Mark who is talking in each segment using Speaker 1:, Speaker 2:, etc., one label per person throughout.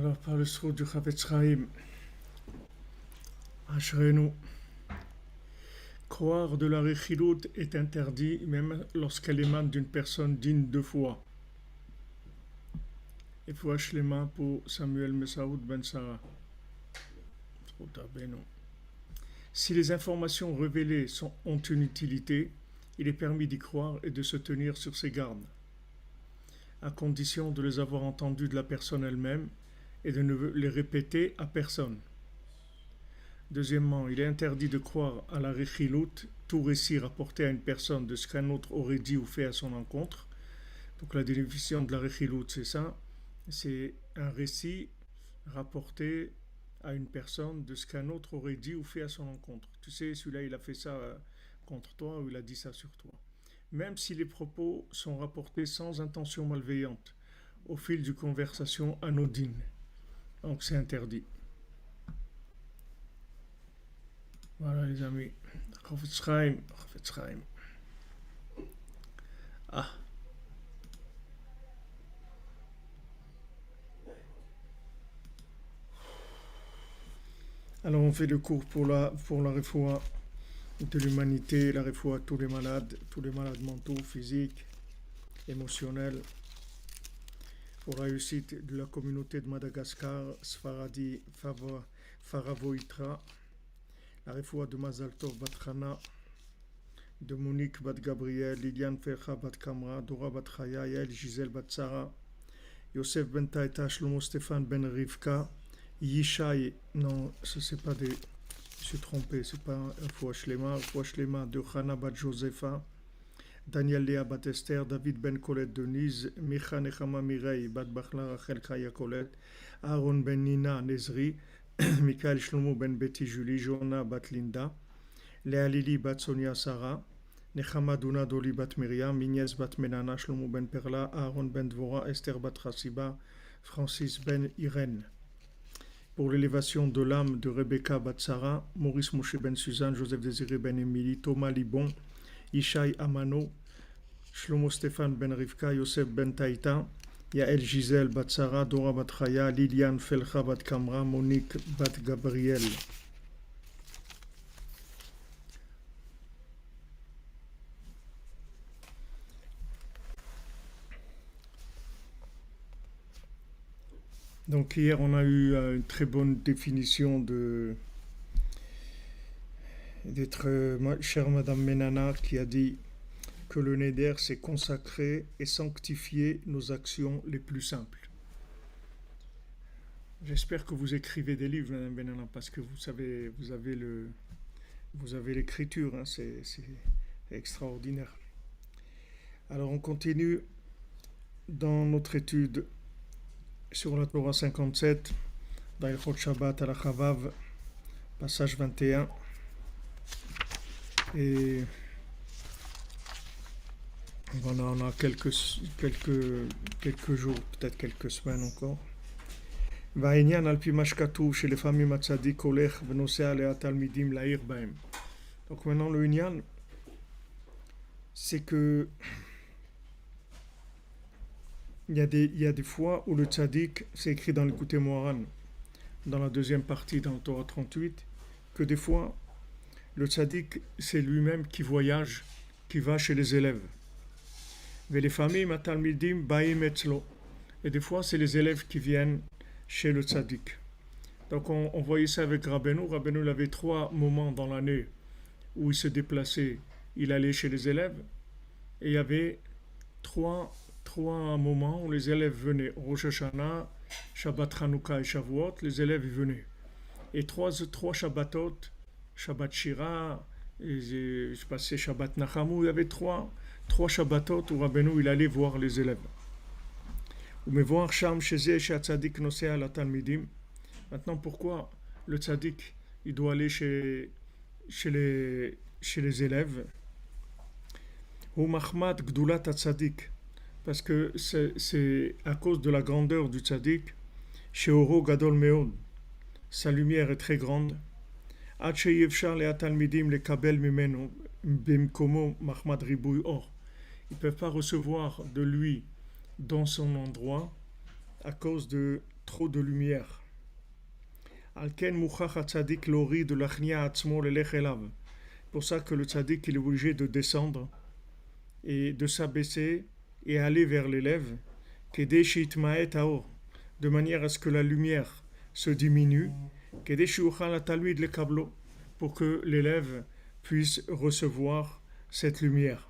Speaker 1: Alors, par le sroud du Chavetz Chaim, Ashrenu, croire de la Rechilut est interdit même lorsqu'elle émane d'une personne digne de foi. Et foi shlema pour Samuel Messaoud Ben Sarah. Si les informations révélées ont une utilité, il est permis d'y croire et de se tenir sur ses gardes, à condition de les avoir entendues de la personne elle-même et de ne les répéter à personne. Deuxièmement, il est interdit de croire à la Rechilut, tout récit rapporté à une personne de ce qu'un autre aurait dit ou fait à son encontre. Donc la définition de la Rechilut, c'est ça, c'est un récit rapporté à une personne de ce qu'un autre aurait dit ou fait à son encontre. Tu sais, celui-là, il a fait ça contre toi ou il a dit ça sur toi. Même si les propos sont rapportés sans intention malveillante, au fil d'une conversation anodine. Donc c'est interdit. Voilà les amis. Chavetz Chaim. Ah. Alors on fait le cours pour la refoua de l'humanité, la refoua à tous les malades mentaux, physiques, émotionnels, pour la réussite de la communauté de Madagascar, Sfaradi, Faravoitra, la refoua de Mazal Tov Batrana, de Monique Bat Gabriel, Liliane Fercha Bat Kamra, Dora Bat Chaya, Yael Gisèle Bat Sarah, Yosef Ben Taïta, Shlomo Stéphane Ben Rivka, Yishai, non, ça c'est pas des. Je suis trompé, c'est pas Foua Shlema de Chana Bat Josepha, Daniel Léa Bat Esther, David Ben Colette Denise, Micha Nechama Mirei Bat Bachla Rachel Kaya Colette, Aaron Ben Nina Nezri, Michael Shlomo Ben Betty Julie, Jonah Bat Linda, Léa Lili Bat Sonia Sarah, Nechama Duna Doli Bat Myriam, Mignès Bat Menana, Shlomo Ben Perla, Aaron Ben Dvora, Esther Bat Rassiba, Francis Ben Irène. Pour l'élévation de l'âme de Rebecca Batsara, Maurice Moshe Ben Suzanne, Joseph Désiré Ben Émilie, Thomas Libon, Ishaï Amano, Shlomo Stéphane Ben Rivka, Yosef Ben Taïta, Yael Gisèle Batsara, Dora Batraya, Liliane Felcha Bat Kamra, Monique Bat Gabriel. Donc hier on a eu une très bonne définition d'être chère Madame Menana qui a dit que le Neder c'est consacrer et sanctifier nos actions les plus simples. J'espère que vous écrivez des livres Madame Menana parce que vous savez vous avez l'écriture, hein, c'est extraordinaire. Alors on continue dans notre étude sur la Torah 57, dans Ilchot Shabbat à la Chavav, passage 21. Et voilà, on a quelques jours, peut-être quelques semaines encore. והעניין על פי מה שכתוב שלפעמים הצדיק הולך ונוסע ליד תלמידים לעיר בהם. Donc maintenant le Inyan, c'est que il y a des fois où le tzaddik, c'est écrit dans l'écouté Moharan, dans la deuxième partie, dans le Torah 38, que des fois, le tzaddik, c'est lui-même qui voyage, qui va chez les élèves. Mais les familles, matalmidim, baim etzlo. Et des fois, c'est les élèves qui viennent chez le tzaddik. Donc, on voyait ça avec Rabbeinu. Rabbeinu, il avait 3 moments dans l'année où il se déplaçait. Il allait chez les élèves. Et il y avait 3 moments où les élèves venaient. Rosh Hashanah, Shabbat Hanouka et Shavuot, les élèves venaient. Et 3 Shabbatot, Shabbat Shira, je passais Shabbat Nachamu, il y avait 3 Shabbatot où Rabbeinu il allait voir les élèves. Mais voir Sham chez Tzadik Nosea la Talmidim. Maintenant, pourquoi le Tzadik il doit aller chez les élèves? Ou Mahmad Gdulat Tzadik. Parce que c'est à cause de la grandeur du tzaddik, chez Oro Gadol Meod, sa lumière est très grande. Ad sheyevshar le atalmidim le kabel mimenu bimkomo mahmad ribouy or. Ils ne peuvent pas recevoir de lui dans son endroit à cause de trop de lumière. Alken mouchach tzadik lori de l'achnia atzmo lelech elav. Pour ça que le tzaddik il est obligé de descendre et de s'abaisser et aller vers l'élève, kedei sheitmaet haor, de manière à ce que la lumière se diminue, kedei sheuchal hatalmid lekablo, pour que l'élève puisse recevoir cette lumière.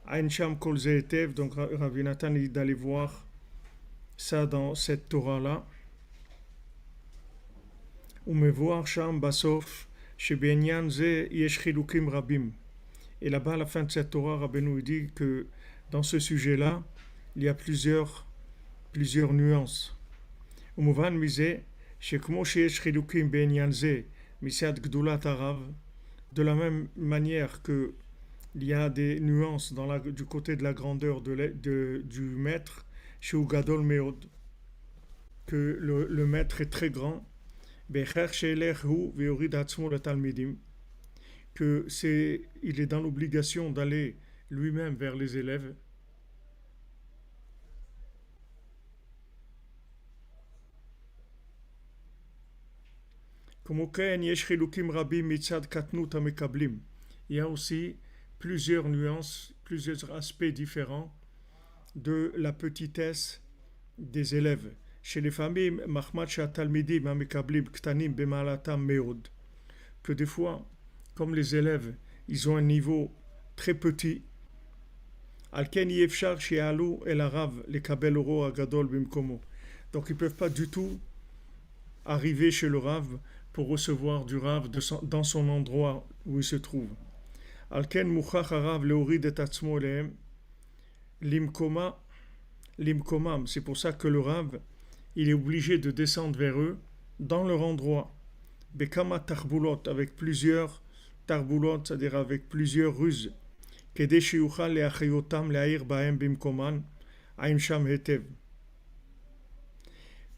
Speaker 1: Ain sham kol ze etev, donc Rabbi Nathan dit d'aller voir ça dans cette Torah-là. ומבואר שם בסוף שבעניין זה יש חילוקים רבים. Et là-bas, à la fin de cette Torah, Rabbeinu dit que dans ce sujet-là, il y a plusieurs nuances. ומובן מזה שכמו שיש חילוקים בעניין זה מצד גדולת הרב, de la même manière que il y a des nuances du côté de la grandeur du maître, chez Gadol Meod, que le maître est très grand, que il est dans l'obligation d'aller lui-même vers les élèves. Il y a aussi plusieurs nuances, plusieurs aspects différents de la petitesse des élèves. Chez les familles, que des fois, comme les élèves, ils ont un niveau très petit, donc ils ne peuvent pas du tout arriver chez le Rav pour recevoir du Rav dans son endroit où il se trouve. C'est pour ça que le Rav, il est obligé de descendre vers eux dans leur endroit. Bekama tarbulot, avec plusieurs tarbulot, c'est-à-dire avec plusieurs ruses. Kede sheyuchal leachayotam leair bahem bimkoman aim sham hetev.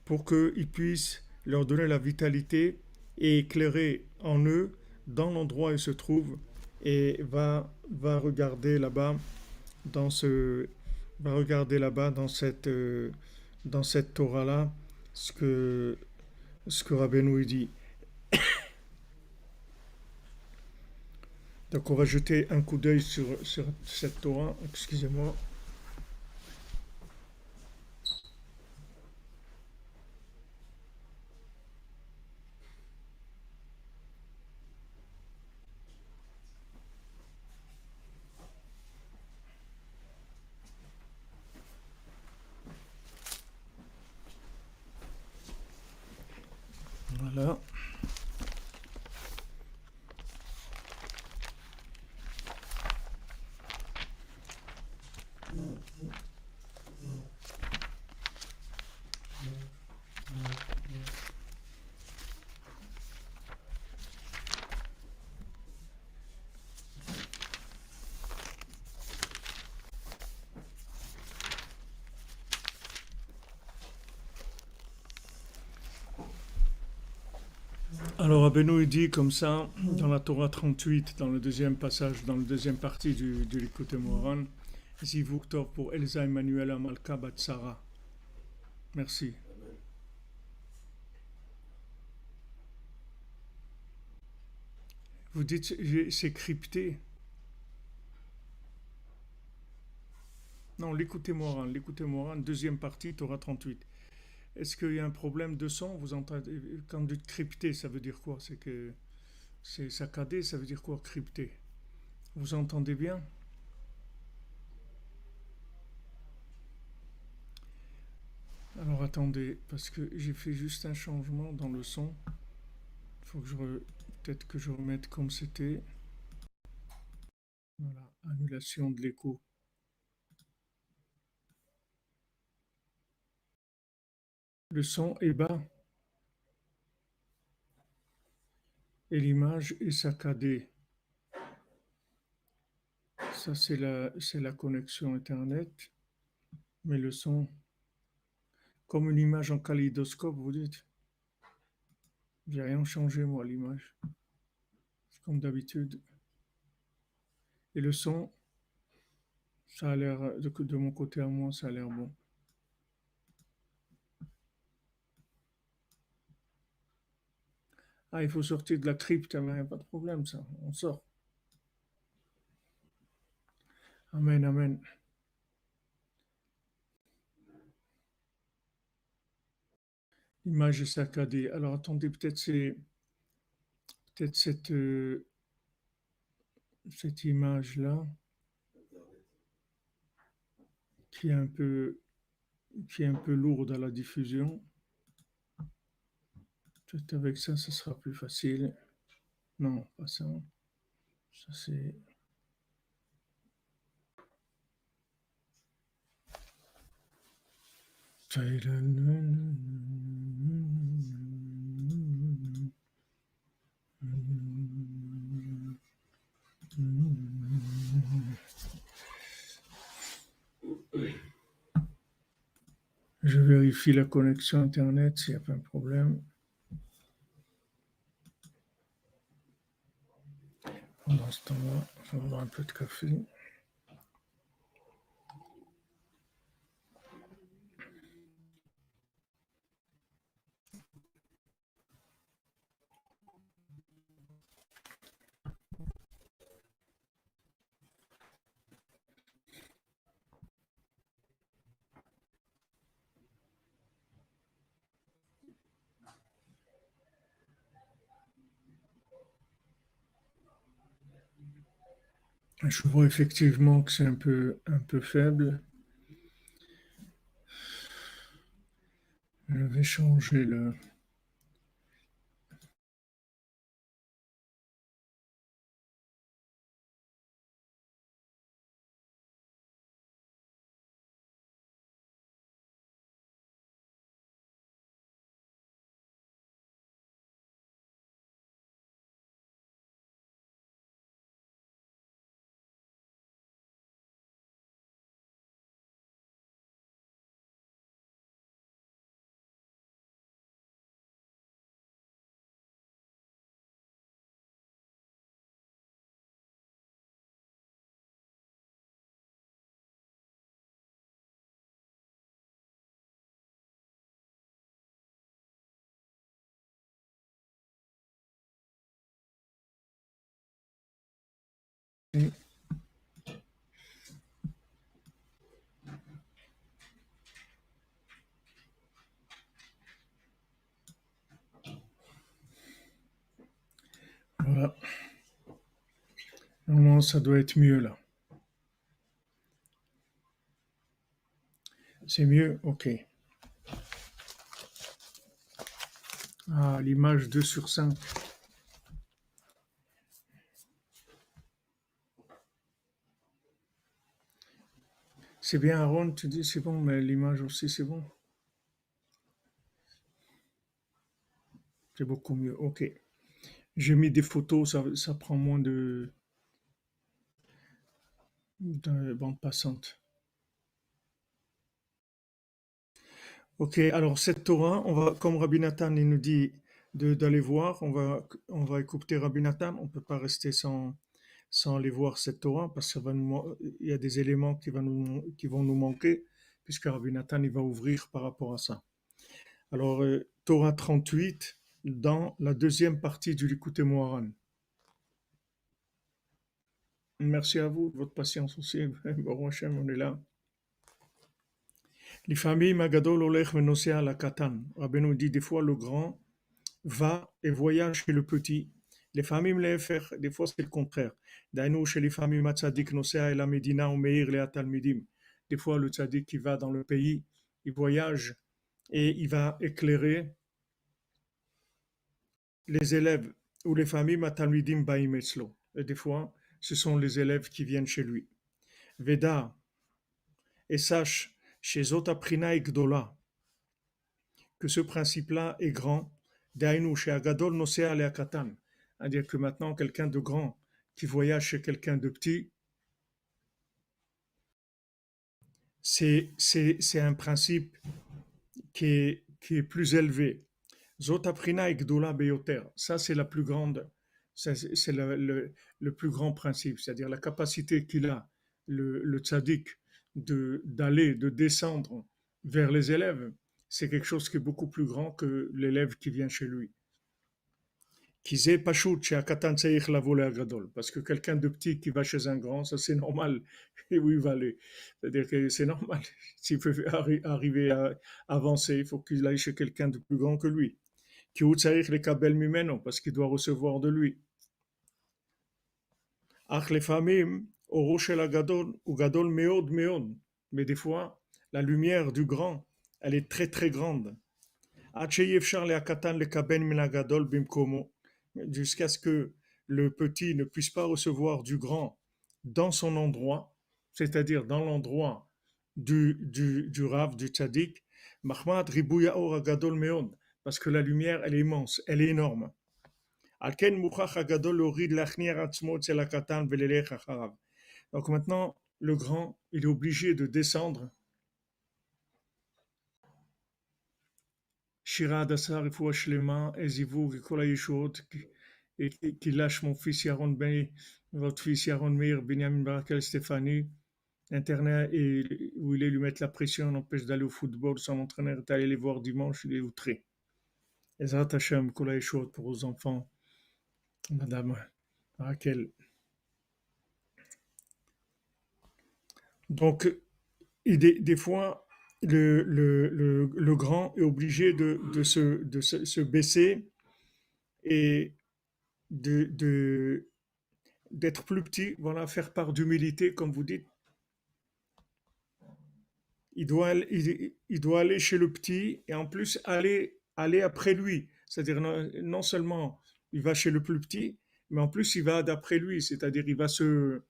Speaker 1: Pour qu'ils puissent leur donner la vitalité et éclairer en eux dans l'endroit où ils se trouvent, et va regarder là-bas dans cette Torah-là ce que Rabbeinu dit. Donc on va jeter un coup d'œil sur cette Torah. Excusez-moi. Voilà. Alors Rabbeinu dit comme ça dans la Torah 38, dans le deuxième passage, dans la deuxième partie du Likutei Moharan, Zivuk Tov pour Elsa Emmanuela Malka Bat Sarah. Merci. Vous dites c'est crypté. Non, Likutei Moharan, deuxième partie, Torah 38. Est-ce qu'il y a un problème de son? Vous entendez, quand vous dites crypté, ça veut dire quoi? C'est que c'est saccadé, ça veut dire quoi crypté? Vous entendez bien? Alors attendez, parce que j'ai fait juste un changement dans le son. Il faut que peut-être que je remette comme c'était. Voilà, annulation de l'écho. Le son est bas et l'image est saccadée. Ça, c'est la connexion Internet. Mais le son, comme une image en kaléidoscope, vous dites. J'ai rien changé, moi, l'image. C'est comme d'habitude. Et le son, ça a l'air, de mon côté à moi, ça a l'air bon. Ah, il faut sortir de la crypte, mais y a pas de problème, ça. On sort. Amen, amen. Image saccadée. Alors attendez, peut-être cette image-là qui est un peu qui est un peu lourde à la diffusion. Peut-être avec ça, ce sera plus facile. Non, pas ça. Ça c'est. Je vérifie la connexion Internet s'il n'y a pas de problème. Pendant ce temps-là, je vais boire un peu de café. Je vois effectivement que c'est un peu faible. Je vais changer le. Voilà. Normalement, ça doit être mieux là. C'est mieux? Ok. Ah, l'image 2/5. C'est bien, Aaron, tu dis c'est bon, mais l'image aussi c'est bon. C'est beaucoup mieux. Ok. J'ai mis des photos, ça prend moins de bande passante. Ok, alors cette Torah, comme Rabbi Nathan il nous dit d'aller voir, on va écouter Rabbi Nathan, on ne peut pas rester sans aller voir cette Torah parce il y a des éléments qui vont nous manquer puisque Rabbi Nathan il va ouvrir par rapport à ça. Alors, Torah 38 dans la deuxième partie du Likutei Moharan. Merci à vous de votre patience aussi. Baruch Hashem, on est là. L'ifamim agadol olech venosea la katan. Rabbeinu dit des fois le grand va et voyage chez le petit. Les familles les faire, des fois c'est le contraire. Dainu chez les familles matzadik nosea et la medina ou meir le talmidim. Des fois le tzaddik qui va dans le pays, il voyage et il va éclairer les élèves ou les familles matalmidim baim etzlo. Et des fois, ce sont les élèves qui viennent chez lui. Veda et sache chez Zotaprina et Gdola que ce principe-là est grand. Dainu chez Agadol nosea le katan. C'est-à-dire que maintenant, quelqu'un de grand qui voyage chez quelqu'un de petit, c'est un principe qui est plus élevé. Zotaprina et Gdola beyoter. Ça, c'est la plus grande, c'est le plus grand principe, c'est-à-dire la capacité qu'il a, le tzaddik, d'aller, de descendre vers les élèves. C'est quelque chose qui est beaucoup plus grand que l'élève qui vient chez lui. Kizé Pachout, chez Akatan Tseich la volée à Gadol. Parce que quelqu'un de petit qui va chez un grand, ça c'est normal. Et où il va aller? C'est-à-dire que c'est normal. S'il veut arriver à avancer, il faut qu'il aille chez quelqu'un de plus grand que lui. Qui ou Tseich les Kabel Mimeno, parce qu'il doit recevoir de lui. Ach les famim, au rocher la Gadol, ou Gadol Meod Meod. Mais des fois, la lumière du grand, elle est très très grande. Jusqu'à ce que le petit ne puisse pas recevoir du grand dans son endroit, c'est-à-dire dans l'endroit du Rav, du Tzaddik, parce que la lumière, elle est immense, elle est énorme. Donc maintenant, le grand, il est obligé de descendre. Shira Hadassah, Refoua Shlema, Ezivou, Kol HaYeshuot, et qui lâche mon fils Yaron Ben, votre fils Yaron Meir, Benjamin Barakel, Stéphanie, internet, et où il est lui mettre la pression, l'empêche d'aller au football, son entraîneur est allé les voir dimanche, il est outré. Ezrat Hashem, Kol HaYeshuot pour aux enfants, Madame Raquel. Donc, des fois, le grand est obligé de se baisser et d'être plus petit, voilà, faire part d'humilité, comme vous dites. Il doit aller chez le petit et en plus aller après lui. C'est-à-dire non seulement il va chez le plus petit, mais en plus il va d'après lui, c'est-à-dire il va se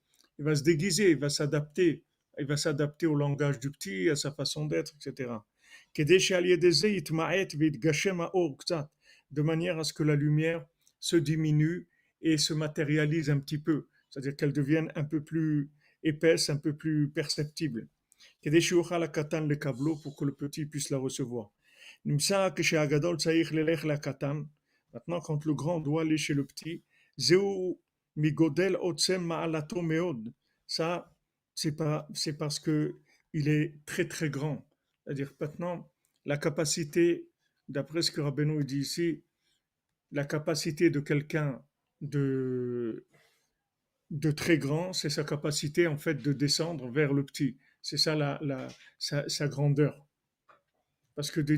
Speaker 1: déguiser, il va s'adapter au langage du petit, à sa façon d'être, etc. De manière à ce que la lumière se diminue et se matérialise un petit peu, c'est-à-dire qu'elle devienne un peu plus épaisse, un peu plus perceptible. Pour que le petit puisse la recevoir. Maintenant, quand le grand doit aller chez le petit, ça, c'est parce que il est très très grand. C'est-à-dire maintenant, la capacité, d'après ce que Rabbeinu dit ici, la capacité de quelqu'un de, de très grand, c'est sa capacité en fait de descendre vers le petit. C'est ça sa grandeur. Parce que de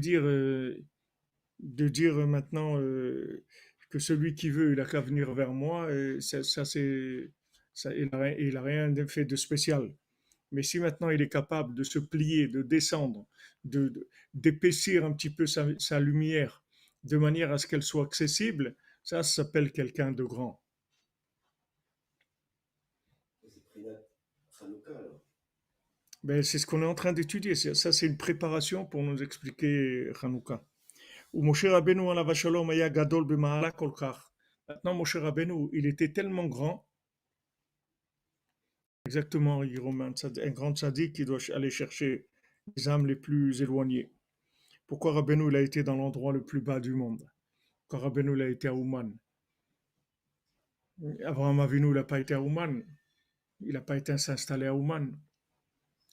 Speaker 1: dire maintenant que celui qui veut, il a qu'à venir vers moi, il a rien fait de spécial. Mais si maintenant il est capable de se plier, de descendre, d'épaissir un petit peu sa lumière, de manière à ce qu'elle soit accessible, ça s'appelle quelqu'un de grand. Ben, c'est ce qu'on est en train d'étudier. Ça, c'est une préparation pour nous expliquer Hanouka. Ou Moshe Rabbeinu alav shalom aya gadol b'ma'ala kol kach. Maintenant, Moshe Rabbeinu, il était tellement grand, exactement, un grand tzaddik qui doit aller chercher les âmes les plus éloignées. Pourquoi Rabbeinu il a été dans l'endroit le plus bas du monde? Pourquoi Rabbeinu il a été à Ouman? Abraham Avinu il n'a pas été à Ouman. Il n'a pas été s'installer à Ouman.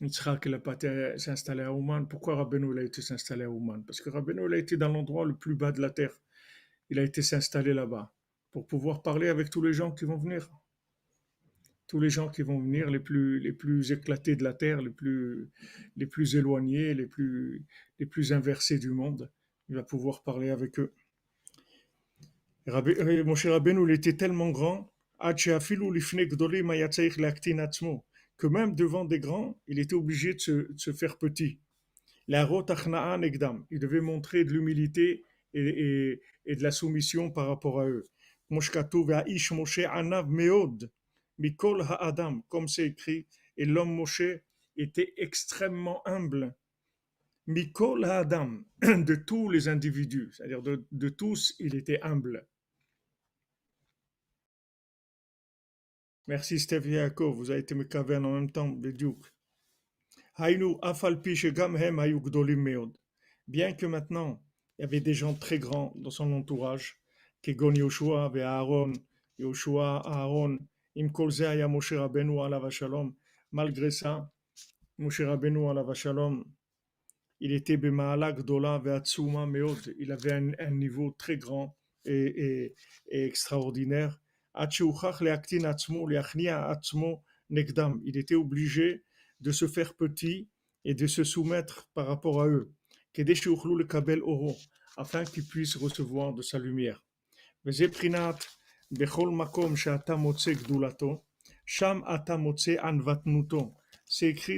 Speaker 1: Yitzhak il n'a pas été s'installer à Ouman. Pourquoi Rabbeinu il a été s'installer à Ouman? Parce que Rabbeinu il a été dans l'endroit le plus bas de la terre. Il a été s'installer là-bas pour pouvoir parler avec tous les gens qui vont venir. Tous les gens qui vont venir, les plus éclatés de la terre, les plus éloignés, les plus inversés du monde. Il va pouvoir parler avec eux. Moshe Rabbeinu, il était tellement grand, que même devant des grands, il était obligé de se faire petit. Il devait montrer de l'humilité et de la soumission par rapport à eux. Comme c'est écrit, et l'homme Moshe était extrêmement humble. Mikol ha'adam, de tous les individus, c'est-à-dire de tous, il était humble. Merci Steph Yaakov, vous avez été me caver en même temps, Bediuk. Bien que maintenant, il y avait des gens très grands dans son entourage, Kegon Yoshua et Aaron, Aaron, Im Kolze Aya Moshe Rabbeinu alav shalom. Malgré ça, Moshe Rabbeinu alav shalom, il était Bema'ala Gdola ve'atzuma meod. Il avait un niveau très grand et extraordinaire. Il était obligé de se faire petit et de se soumettre par rapport à eux, afin qu'ils puissent recevoir de sa lumière. C'est écrit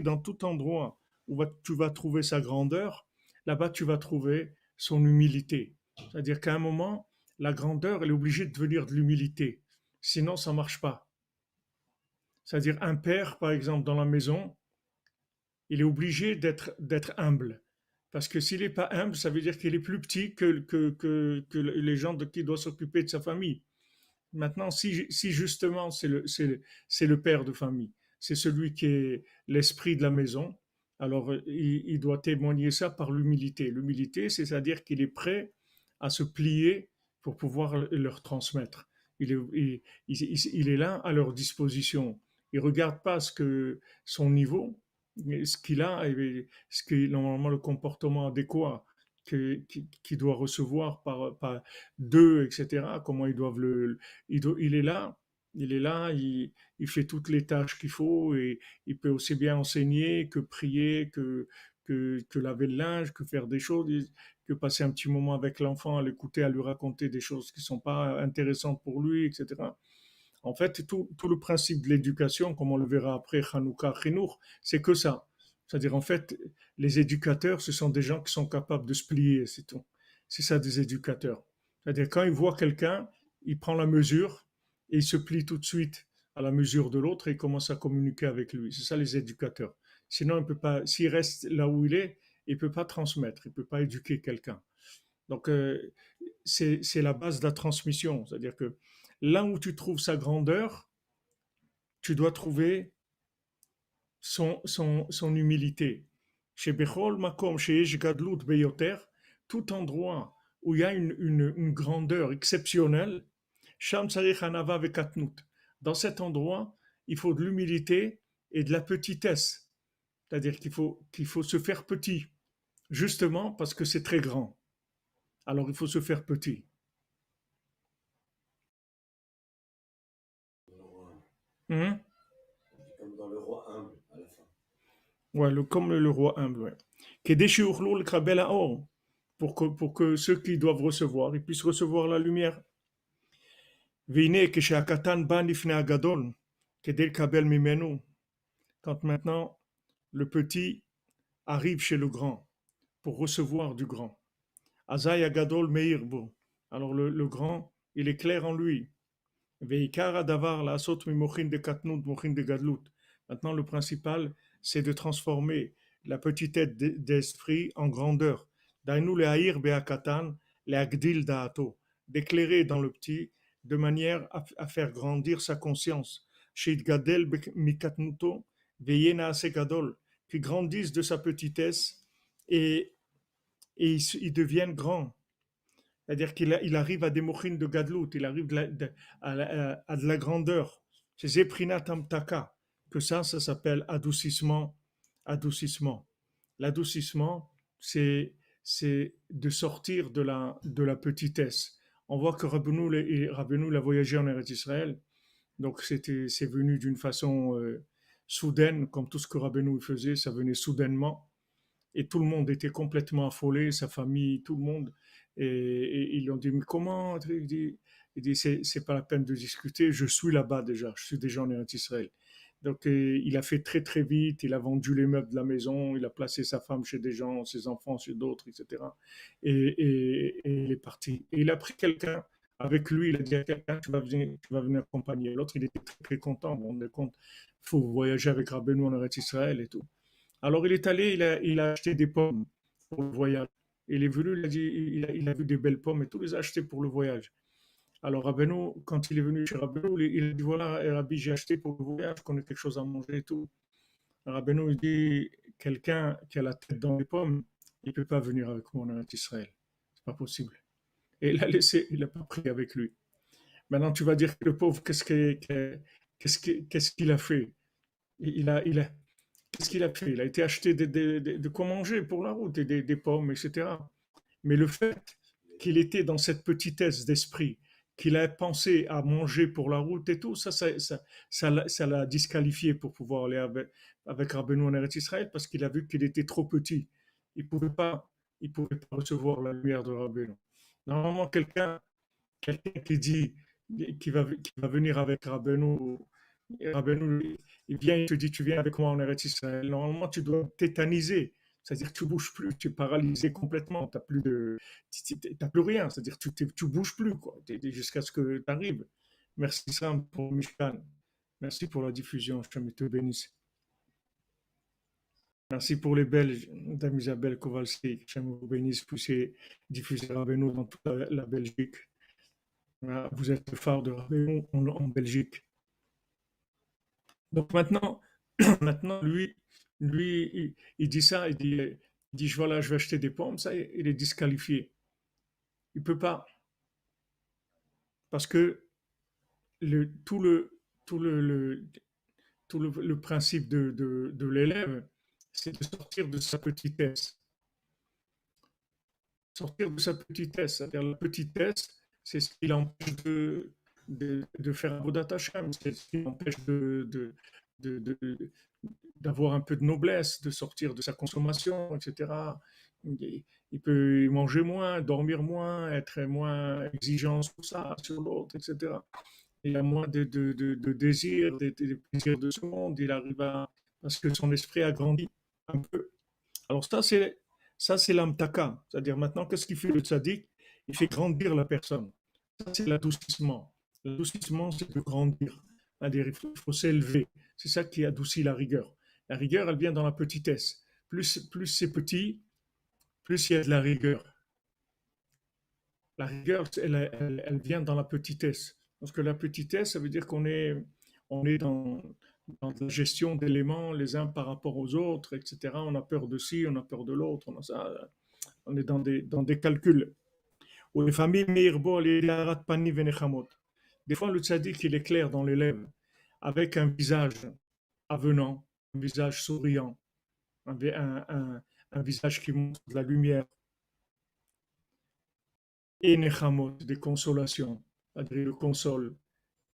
Speaker 1: dans tout endroit où tu vas trouver sa grandeur, là-bas tu vas trouver son humilité. C'est-à-dire qu'à un moment, la grandeur, elle est obligée de venir de l'humilité. Sinon, ça ne marche pas. C'est-à-dire un père, par exemple, dans la maison, il est obligé d'être humble. Parce que s'il n'est pas humble, ça veut dire qu'il est plus petit que les gens qui doivent s'occuper de sa famille. Maintenant, si justement c'est le père de famille, c'est celui qui est l'esprit de la maison, alors il doit témoigner ça par l'humilité. L'humilité, c'est-à-dire qu'il est prêt à se plier pour pouvoir leur transmettre. Il est là à leur disposition. Il ne regarde pas son niveau, ce qu'il a, et ce qui est normalement le comportement adéquat qu'il doit recevoir par d'eux, etc. Comment ils doivent il est là, il fait toutes les tâches qu'il faut et il peut aussi bien enseigner que prier, que laver le linge, que faire des choses, que passer un petit moment avec l'enfant, à l'écouter, à lui raconter des choses qui sont pas intéressantes pour lui, etc. En fait, tout le principe de l'éducation, comme on le verra après, Hanouka, Chinour, c'est que ça. C'est-à-dire, en fait, les éducateurs, ce sont des gens qui sont capables de se plier, c'est tout. C'est ça des éducateurs. C'est-à-dire, quand ils voient quelqu'un, il prend la mesure et il se plie tout de suite à la mesure de l'autre et il commence à communiquer avec lui. C'est ça les éducateurs. Sinon, il peut pas, s'il reste là où il peut pas transmettre, il peut pas éduquer quelqu'un. Donc, c'est la base de la transmission. C'est-à-dire que là où tu trouves sa grandeur, tu dois trouver son humilité. Chez Bechol Makom, chez Gadlut Beyoter, tout endroit où il y a une grandeur exceptionnelle, Sham Tzarich Hanava Vekatnut. Dans cet endroit, il faut de l'humilité et de la petitesse. C'est-à-dire qu'il faut se faire petit, justement parce que c'est très grand. Alors il faut se faire petit. Hein?
Speaker 2: Comme dans le roi humble à la fin.
Speaker 1: Ouais, comme le roi humble. Ouais. Kedeshi Uchlu le Kabel Haor, pour que ceux qui doivent recevoir, ils puissent recevoir la lumière. Vine Kesheakatan Ban Lifne Agadol, Kedel Kabel Mimenu. Quand maintenant le petit arrive chez le grand pour recevoir du grand. Azay Agadol Meirbo. Alors le grand, il est clair en lui. Veikara Davar la Asot Mimochin de Katnut, Mochin de Gadlut. Maintenant, le principal, c'est de transformer la petitesse d'esprit en grandeur. Dainu le haïr beakatan, le agdil daato. D'éclairer dans le petit, de manière à faire grandir sa conscience. Sheit gadel mikatnuto, veyena asegadol. Qui grandissent de sa petitesse et ils deviennent grands. C'est-à-dire qu'il arrive à des mochines de gadlout, il arrive à de la grandeur. C'est Zeprina Tamtaka, que ça s'appelle adoucissement. Adoucissement. L'adoucissement, c'est de sortir de la petitesse. On voit que Rabbeinu a voyagé en Eretz Israël, donc c'est venu d'une façon soudaine, comme tout ce que Rabbeinu faisait, ça venait soudainement et tout le monde était complètement affolé, sa famille, tout le monde. Et ils lui ont dit, mais comment? Il dit c'est pas la peine de discuter, je suis là-bas déjà, je suis déjà en Israël. Donc il a fait très très vite, il a vendu les meubles de la maison, il a placé sa femme chez des gens, ses enfants chez d'autres, etc. Et il est parti. Et il a pris quelqu'un avec lui, il a dit à quelqu'un, tu vas venir accompagner. L'autre, il était très, très content, on est compte, il faut voyager avec Rabbeinu en Israël et tout. Alors il est allé, il a acheté des pommes pour le voyage. Il est venu, il a dit, il a vu des belles pommes et tout, les a achetées pour le voyage. Alors Rabbeinu, quand il est venu chez Rabbeinu, il a dit voilà, Rabbi, j'ai acheté pour le voyage, qu'on ait quelque chose à manger et tout. Rabbeinu, il dit quelqu'un qui a la tête dans les pommes, il ne peut pas venir avec moi en Israël. C'est pas possible. Et il l'a laissé, il l'a pas pris avec lui. Maintenant, tu vas dire que le pauvre, qu'est-ce qu'il a fait? Il a, qu'est-ce qu'il a fait? Il a été acheter de quoi manger pour la route, et des pommes, etc. Mais le fait, qu'il était dans cette petitesse d'esprit, qu'il a pensé à manger pour la route et tout, ça l'a disqualifié pour pouvoir aller avec Rabbeinu en Eretz Israël parce qu'il a vu qu'il était trop petit. Il pouvait pas, il pouvait pas recevoir la lumière de Rabbeinu. Normalement, quelqu'un qui va venir avec Rabbeinu, Rabbeinu, il vient, il te dit, tu viens avec moi en Eretz Israël. Normalement, tu dois tétaniser. C'est-à-dire que tu bouges plus, tu es paralysé complètement, t'as plus rien. C'est-à-dire que tu bouges plus, quoi, jusqu'à ce que tu arrives. Merci Sam pour Mishkan. Merci pour la diffusion. Je te bénisse. Merci pour les Belges, Dame Isabelle Kowalski. Je vous bénisse, puissiez diffuser Rabbeinu dans toute la Belgique. Voilà, vous êtes le phare de Rabbeinu en Belgique. Donc maintenant, maintenant il dit ça, il dit, voilà, je vais acheter des pommes, ça, il est disqualifié. Il peut pas, parce que le, tout le, tout le, tout le principe de l'élève, c'est de sortir de sa petitesse. Sortir de sa petitesse, c'est-à-dire la petitesse, c'est ce qui l'empêche de faire un Avodat Hashem, c'est ce qui l'empêche de, de, d'avoir un peu de noblesse, de sortir de sa consommation, etc. Il peut manger moins, dormir moins, être moins exigeant sur ça, sur l'autre, etc. Il a moins de désirs, des plaisirs de ce monde, il arrive à... parce que son esprit a grandi un peu. Alors ça, c'est l'amtaka, c'est-à-dire maintenant, qu'est-ce qu'il fait le tzaddik? Il fait grandir la personne. Ça, c'est l'adoucissement. L'adoucissement, c'est de grandir. C'est-à-dire, il faut s'élever. C'est ça qui adoucit la rigueur. La rigueur, elle vient dans la petitesse. Plus c'est petit, plus il y a de la rigueur. La rigueur, elle vient dans la petitesse. Parce que la petitesse, ça veut dire on est dans la gestion d'éléments les uns par rapport aux autres, etc. On a peur de ci, on a peur de l'autre, on a ça. On est dans des calculs. Ou les familles Meirbo, les Yarat Pani Venechamot. Des fois, le tzaddik, il est clair dans les lèvres, avec un visage avenant, un visage souriant, un visage qui montre de la lumière, et Nechamot, des consolations. C'est-à-dire, il le console.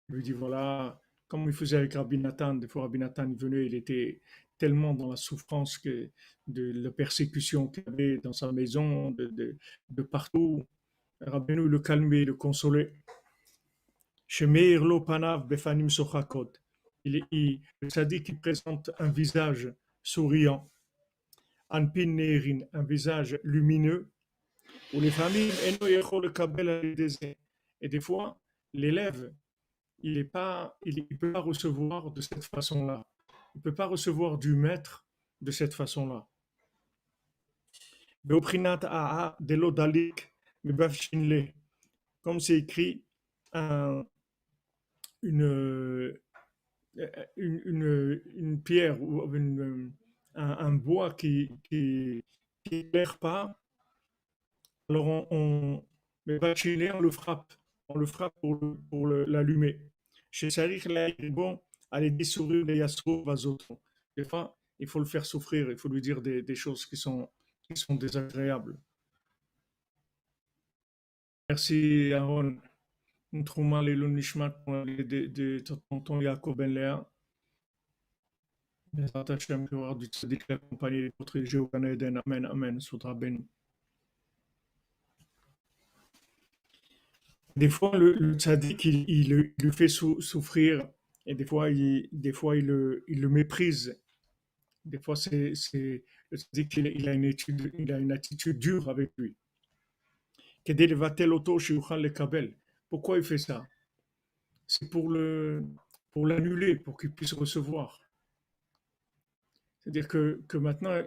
Speaker 1: Il lui dit voilà, comme il faisait avec Rabbi Nathan, des fois Rabbi Nathan venait, il était tellement dans la souffrance de la persécution qu'il y avait dans sa maison, de partout. Rabbeinu le calmait, le consolait. Shemeir lo panav befanim sochakot. Le sadique qui présente un visage souriant, anpin neirin, un visage lumineux, où les familles eno yechol kabel al-dezeh. Et des fois, l'élève il peut pas recevoir de cette façon-là. Il peut pas recevoir du maître de cette façon-là. Comme c'est écrit, une, une pierre ou un bois qui n'éclaire pas, alors on le frappe pour l'allumer. Chez Sarich, là, il est bon, aller des sourires, des yassou, vasoto. Des fois, il faut le faire souffrir, il faut lui dire des choses qui sont désagréables. Merci, Aaron. Trouma le nishmat de tonton Yaakov Ben Léa. Bezrat Hashem, que voir du tzaddik l'accompagner, les protéger au Gan Eden. Amen, amen. Soudra Ben. Des fois, le tzaddik, il le fait souffrir, et des fois, il le méprise. Des fois, le tzaddik, il a une attitude dure avec lui. Kedei levatel oto sheyuchal lekabel. Pourquoi il fait ça? C'est pour l'annuler, pour qu'il puisse recevoir. C'est-à-dire que maintenant,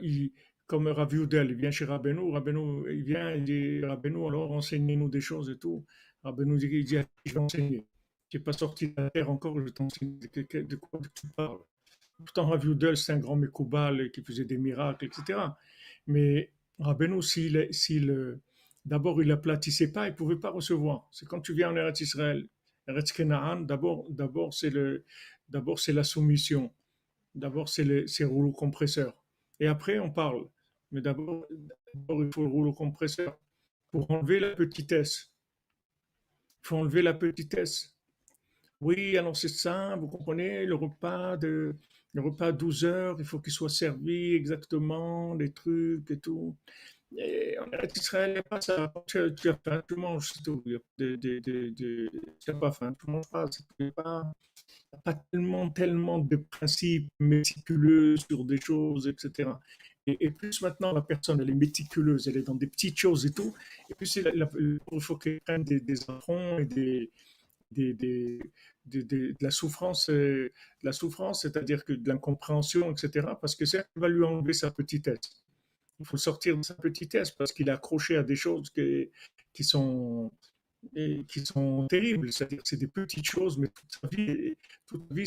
Speaker 1: comme Rav Yudel, il vient chez Rabbeinu, il vient, il dit Rabbeinu, alors enseignez-nous des choses et tout. Rabbeinu dit, je vais enseigner. Tu n'es pas sorti de la terre encore, je t'enseigne de quoi tu parles. Pourtant, Rav Yudel, c'est un grand Mekoubal qui faisait des miracles, etc. Mais Rabbeinu, d'abord, il aplatissait pas, il ne pouvait pas recevoir. C'est quand tu viens en Eretz Israël, Eretz Kenaan, d'abord, c'est la soumission. D'abord, c'est le rouleau compresseur. Et après, on parle. Mais d'abord, il faut le rouleau compresseur. pour enlever la petitesse. Il faut enlever la petitesse. Oui, alors c'est ça, vous comprenez, le repas à 12 heures, il faut qu'il soit servi exactement, les trucs et tout. Et en Eretz Israël, il n'y a pas ça. Quand tu as faim, tu manges, c'est tout. Il y a tu n'as pas faim, tu ne manges pas. Il n'y a pas tellement de principes méticuleux sur des choses, etc. Et plus maintenant la personne, elle est méticuleuse, elle est dans des petites choses et tout. Et plus il faut qu'elle prenne des affronts et des, des, de la souffrance, c'est-à-dire que de l'incompréhension, etc. Parce que ça va lui enlever sa petitesse. Il faut sortir de sa petitesse parce qu'il est accroché à des choses qui sont, qui sont terribles. C'est-à-dire que c'est des petites choses, mais toute sa vie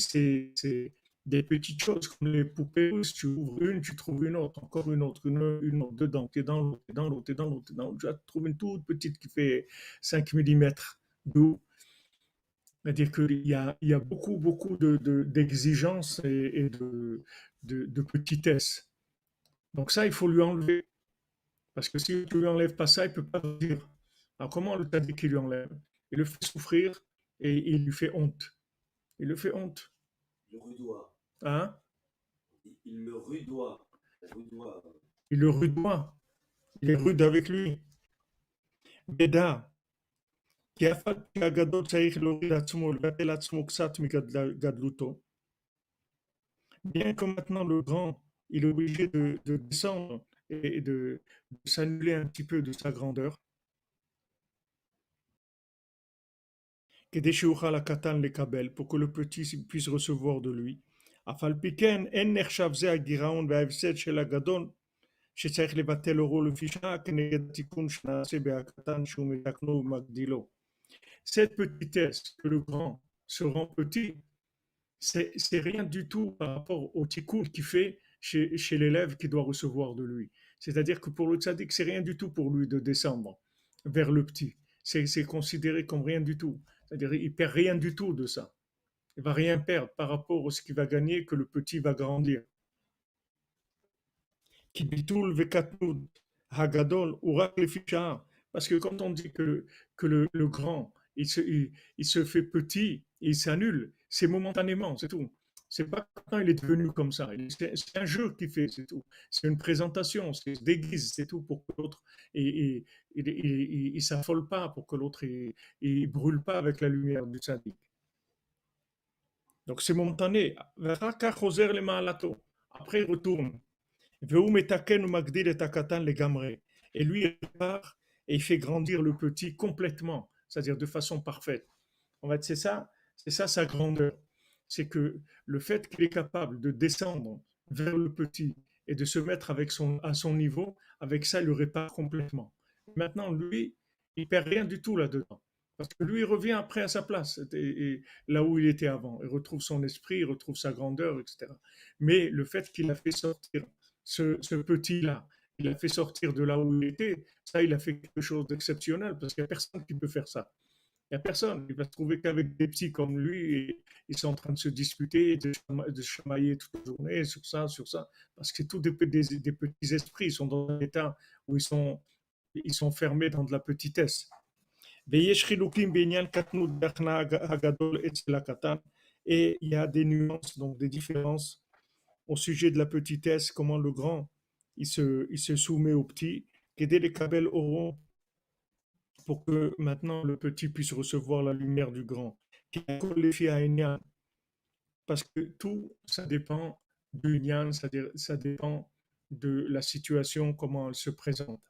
Speaker 1: c'est des petites choses comme les poupées russes. Tu ouvres une, tu trouves une autre, encore une autre dedans, tu es dans l'autre, tu es dans l'autre, tu es dans l'autre, tu es dans l'autre. Tu trouves une toute petite qui fait 5 millimètres d'eau. C'est-à-dire qu'il y a beaucoup d'exigences de petitesse. Donc ça, il faut lui enlever. Parce que si tu lui enlèves pas ça, il ne peut pas dire. Alors comment le tzaddik qui lui enlève? Il le fait souffrir et il lui fait honte. Il le fait honte.
Speaker 2: Le rudoie.
Speaker 1: Hein?
Speaker 2: Il le rudoie. Rudoie.
Speaker 1: Il le rudoie. Il est rude avec lui. Beda, כי אף על פי הגדול צריך להוריד עצמו, לבטל עצמו קצת מגדלותו. Bien que maintenant le grand, il est obligé de descendre et de s'annuler un petit peu de sa grandeur. כדי שיוכל הקטן לקבל, pour que le petit puisse recevoir de lui. אף על פי כן, אין נחשב זה הגירעון וההפסד של הגדול, שצריך לבטל אורו לפי שעה כנגד התיקון שנעשה בהקטן שהוא מתקנו ומגדילו. Cette petitesse que le grand se rend petit, c'est rien du tout par rapport au tikkun qu'il fait chez l'élève qui doit recevoir de lui. C'est-à-dire que pour le tzaddik, c'est rien du tout pour lui de descendre vers le petit. C'est considéré comme rien du tout. C'est-à-dire il perd rien du tout de ça. Il va rien perdre par rapport à ce qu'il va gagner que le petit va grandir. Parce que quand on dit que le grand, il se fait petit, il s'annule, c'est momentanément, c'est tout. C'est pas quand il est devenu comme ça. C'est un jeu qu'il fait, c'est tout. C'est une présentation, c'est se déguise, c'est tout pour que l'autre il s'affole pas, pour que l'autre il brûle pas avec la lumière du tzaddik. Donc c'est momentané. Après il retourne. Et lui, il répare et il fait grandir le petit complètement, c'est-à-dire de façon parfaite. En fait, c'est ça sa grandeur. C'est que le fait qu'il est capable de descendre vers le petit et de se mettre à son niveau, avec ça, il le répare complètement. Maintenant, lui, il perd rien du tout là-dedans. Parce que lui, il revient après à sa place, et là où il était avant. Il retrouve son esprit, il retrouve sa grandeur, etc. Mais le fait qu'il a fait sortir ce petit-là, il a fait sortir de là où il était, ça, il a fait quelque chose d'exceptionnel, parce qu'il n'y a personne qui peut faire ça. Il n'y a personne. Il va se trouver qu'avec des petits comme lui, et ils sont en train de se disputer, de chamailler toute la journée sur ça, parce que c'est tous des petits esprits. Ils sont dans un état où ils sont fermés dans de la petitesse. Et il y a des nuances, donc des différences au sujet de la petitesse, comment le grand il se soumet au petit, qu'aider les kabel auront pour que maintenant le petit puisse recevoir la lumière du grand. Parce que tout, ça dépend du nyan, c'est-à-dire ça dépend de la situation, comment elle se présente.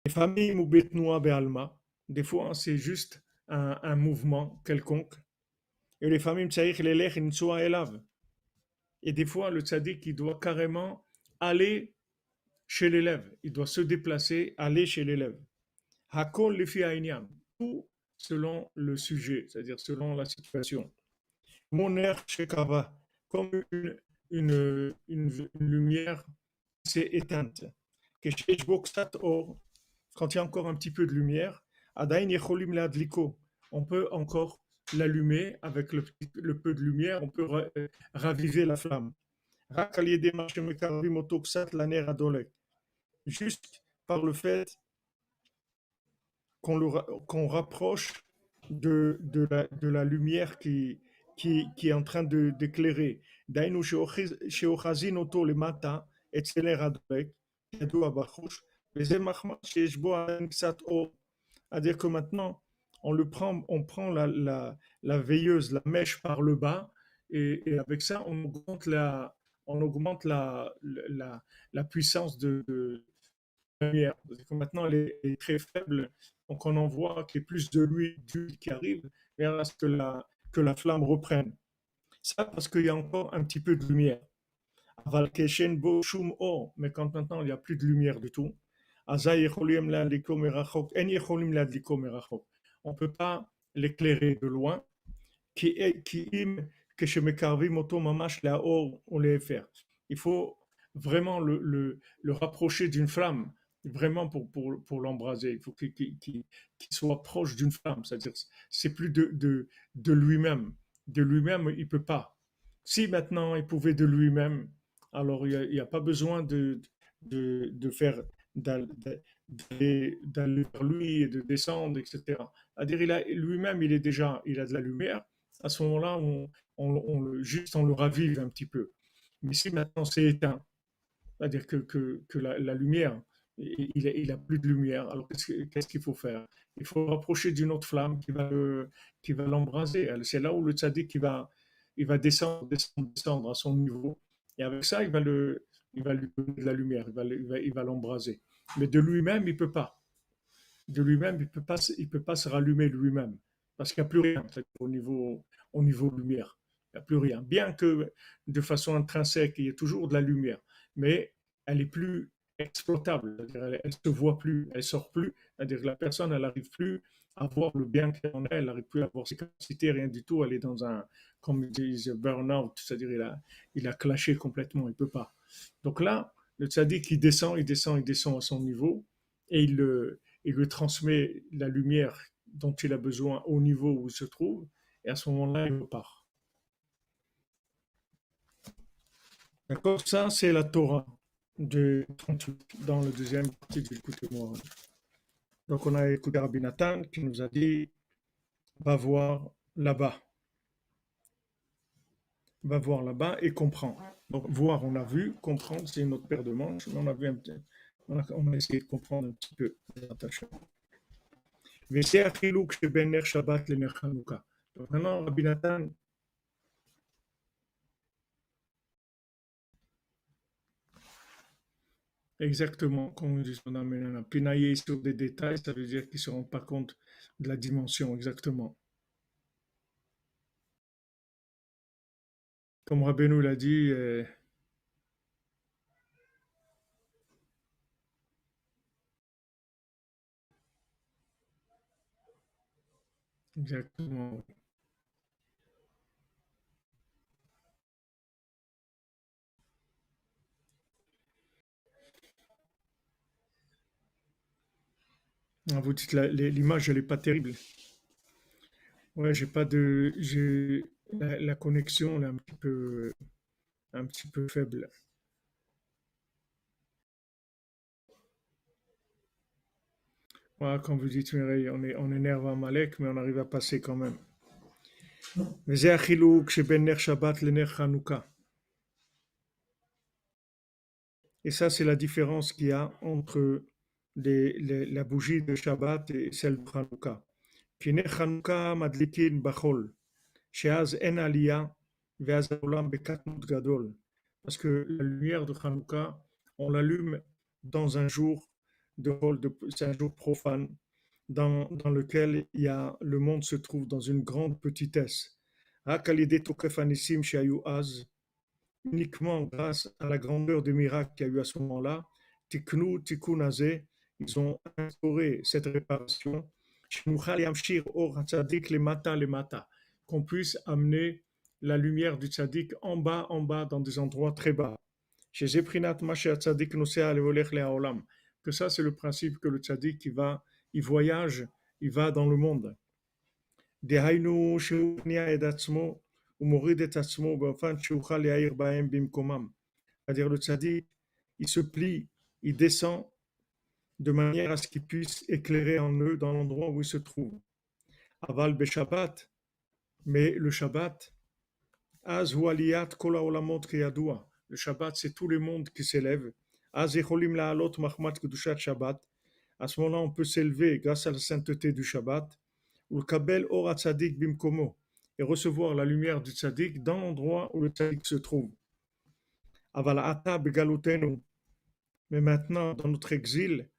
Speaker 1: Les familles moubetnoua be'alma, des fois c'est juste un mouvement quelconque. Et les familles tsaïch lelech insoa elav. Et des fois, le tzaddik, il doit carrément aller chez l'élève. Il doit se déplacer, aller chez l'élève. Hakol lefi ha'inyan. Tout selon le sujet, c'est-à-dire selon la situation. Moner shekava. Comme une lumière qui s'est éteinte. Keshesh boksat or. Quand il y a encore un petit peu de lumière, adain yecholim leadliko. On peut encore l'allumer avec le peu de lumière, on peut raviver la flamme. רק על ידי מה שמקרבים אותו קצת לנר הדולק. juste par le fait qu'on rapproche de la lumière qui est en train d'éclairer. דהיינו שאוחזין אותו למטה אצל ער הדולק, ידוע בחוש, וזה מחמד שיש בו עדיין קצת אור. C'est-à-dire que maintenant, on prend la veilleuse, la mèche par le bas, et avec ça, on augmente la puissance de la lumière. C'est-à-dire que maintenant, elle est très faible, donc on en voit qu'il y a plus de d'huile qui arrive vers ce que la flamme reprenne. Ça, parce qu'il y a encore un petit peu de lumière. אבל כשאין בו שום אור, mais quand maintenant il n'y a plus de lumière du tout, אזי יכולים להדליקו מרחוק, אין יכולים להדליקו מרחוק. On ne peut pas l'éclairer de loin, כי אם כשמקרבים אותו ממש לאור או להפך. Il faut vraiment le rapprocher d'une flamme, vraiment pour l'embraser. Il faut qu'il soit proche d'une flamme, c'est-à-dire c'est plus de lui-même. De lui-même, il ne peut pas. Si maintenant il pouvait de lui-même, alors il n'y a pas besoin de faire d'aller vers lui et de descendre, etc. C'est-à-dire lui-même, il a de la lumière. À ce moment-là, on le ravive un petit peu. Mais si maintenant c'est éteint, c'est-à-dire que la lumière, il a plus de lumière, alors qu'est-ce qu'il faut faire? Il faut rapprocher d'une autre flamme qui va l'embraser. C'est là où le tzaddik il va descendre à son niveau. Et avec ça, il va lui donner de la lumière, il va l'embraser. Mais de lui-même, il ne peut pas. De lui-même, il peut pas se rallumer lui-même. Parce qu'il n'y a plus rien au niveau lumière. Il n'y a plus rien. Bien que de façon intrinsèque, il y ait toujours de la lumière. Mais elle est plus exploitable. C'est-à-dire, elle ne se voit plus, elle ne sort plus. C'est-à-dire que la personne, elle n'arrive plus à voir le bien qu'elle en a, elle n'arrive plus à voir ses capacités, rien du tout. Elle est dans un, comme ils disent, burn-out. C'est-à-dire, il a clashé complètement, il ne peut pas. Donc là, le tzaddik, il descend à son niveau et il lui transmet la lumière dont il a besoin au niveau où il se trouve, et à ce moment-là, il repart. D'accord? Ça, c'est la Torah de 38, dans le deuxième partie du Écoutez-moi. Donc, on a écouté Rabbi Nathan qui nous a dit va voir là-bas. Va voir là-bas et comprend. Donc, voir, on a vu, comprendre, c'est une autre paire de manches, mais on a vu un petit, on a essayé de comprendre un petit peu les attachements. וזה החילוק שבין נר שבת לנר חנוכה. maintenant, Rabbi Nathan, exactement, comme on dit, on a pinaillé sur des détails, ça veut dire qu'ils ne se rendent pas compte de la dimension, exactement. Comme Rabbeinu l'a dit, exactement. Vous dites l'image, elle n'est pas terrible. Ouais, la connexion elle est un petit peu faible. Voilà, comme vous dites, Mireille, on énerve Amalek, mais on arrive à passer quand même. וזה החילוק שבין נר שבת לנר חנוכה. Et ça, c'est la différence qu'il y a entre la bougie de Shabbat et celle de Hanouka. כי נר חנוכה מדליקין בחול, שאז אין עלייה, ואז העולם בקטנות גדול. Parce que la lumière de Hanouka, on l'allume dans un jour de Hol, c'est un jour profane, dans lequel le monde se trouve dans une grande petitesse. רק על ידי תוקף הניסים שהיו אז, uniquement grâce à la grandeur des miracles qu'il y a eu à ce moment-là, Tiknu, Tikkun Hazeh, ils ont instauré cette réparation, qu'on puisse amener la lumière du tzaddik en bas, dans des endroits très bas. Que ça, c'est le principe que le tzaddik, il voyage, il va dans le monde. דהיינו שהוא מניע את עצמו ומוריד את עצמו באופן שיוכל להאיר בהם במקומם. C'est-à-dire le tzaddik, il se plie, il descend de manière à ce qu'ils puissent éclairer en eux dans l'endroit où ils se trouvent. Aval Shabbat, mais le Shabbat, Az hu aliyat kol haolamot keyadua. Le Shabbat, c'est tous les mondes qui s'élèvent. Az yecholim la'alot machmat kedushat Shabbat. À ce moment-là, on peut s'élever grâce à la sainteté du Shabbat. Ou le kabel or tzadik bimkomo, et recevoir la lumière du tzadik dans l'endroit où le tzadik se trouve. Aval ata begalutenu. Mais maintenant, dans notre exil,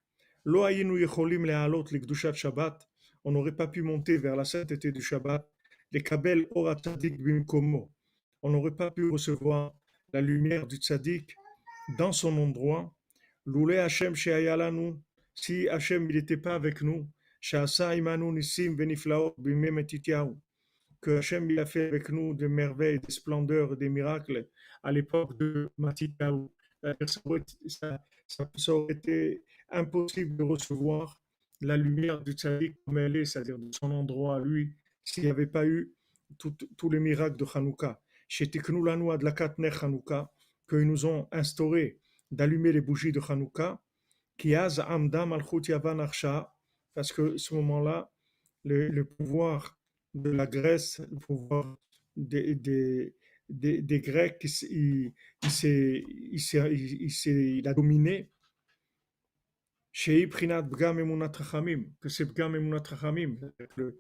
Speaker 1: lo hayinu yecholim le'alot likdushat Shabbat. On n'aurait pas pu monter vers la sainteté du Shabbat. Les kabel or tzadik bimkomo. On n'aurait pas pu recevoir la lumière du tzaddik dans son endroit. Loulé Hachem she'ayalanu, si Hachem n'était pas avec nous, she'asa imanu nisim veniflaot bimei Matityahu, que Hachem il a fait avec nous des merveilles, des splendeurs, des miracles à l'époque de Matityahu. Ça aurait été impossible de recevoir la lumière du tzaddik comme elle est, c'est-à-dire de son endroit à lui, s'il n'y avait pas eu tous les miracles de Hanouka. Chez Teknoulanu Adlakat Ner Hanouka, qu'ils nous ont instauré d'allumer les bougies de Hanouka, qui az amda malchut yavan arsha, parce que ce moment-là, le pouvoir de la Grèce, le pouvoir des Grecs, il a dominé. Shei Prinat Bgam Emunat Chachamim, que c'est Bgam Emunat Chachamim. La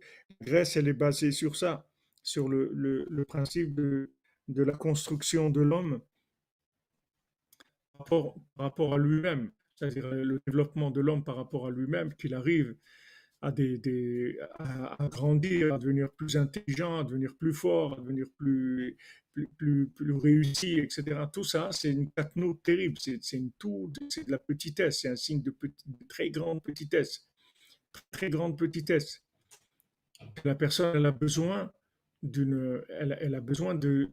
Speaker 1: Grèce, elle est basée sur ça, sur le principe de la construction de l'homme par rapport à lui-même, c'est-à-dire le développement de l'homme par rapport à lui-même, qu'il arrive à grandir, à devenir plus intelligent, à devenir plus fort, à devenir plus réussi, etc. Tout ça, c'est une katnout terrible, c'est de la petitesse, c'est un signe de très grande petitesse, très grande petitesse. La personne, elle a besoin elle a besoin de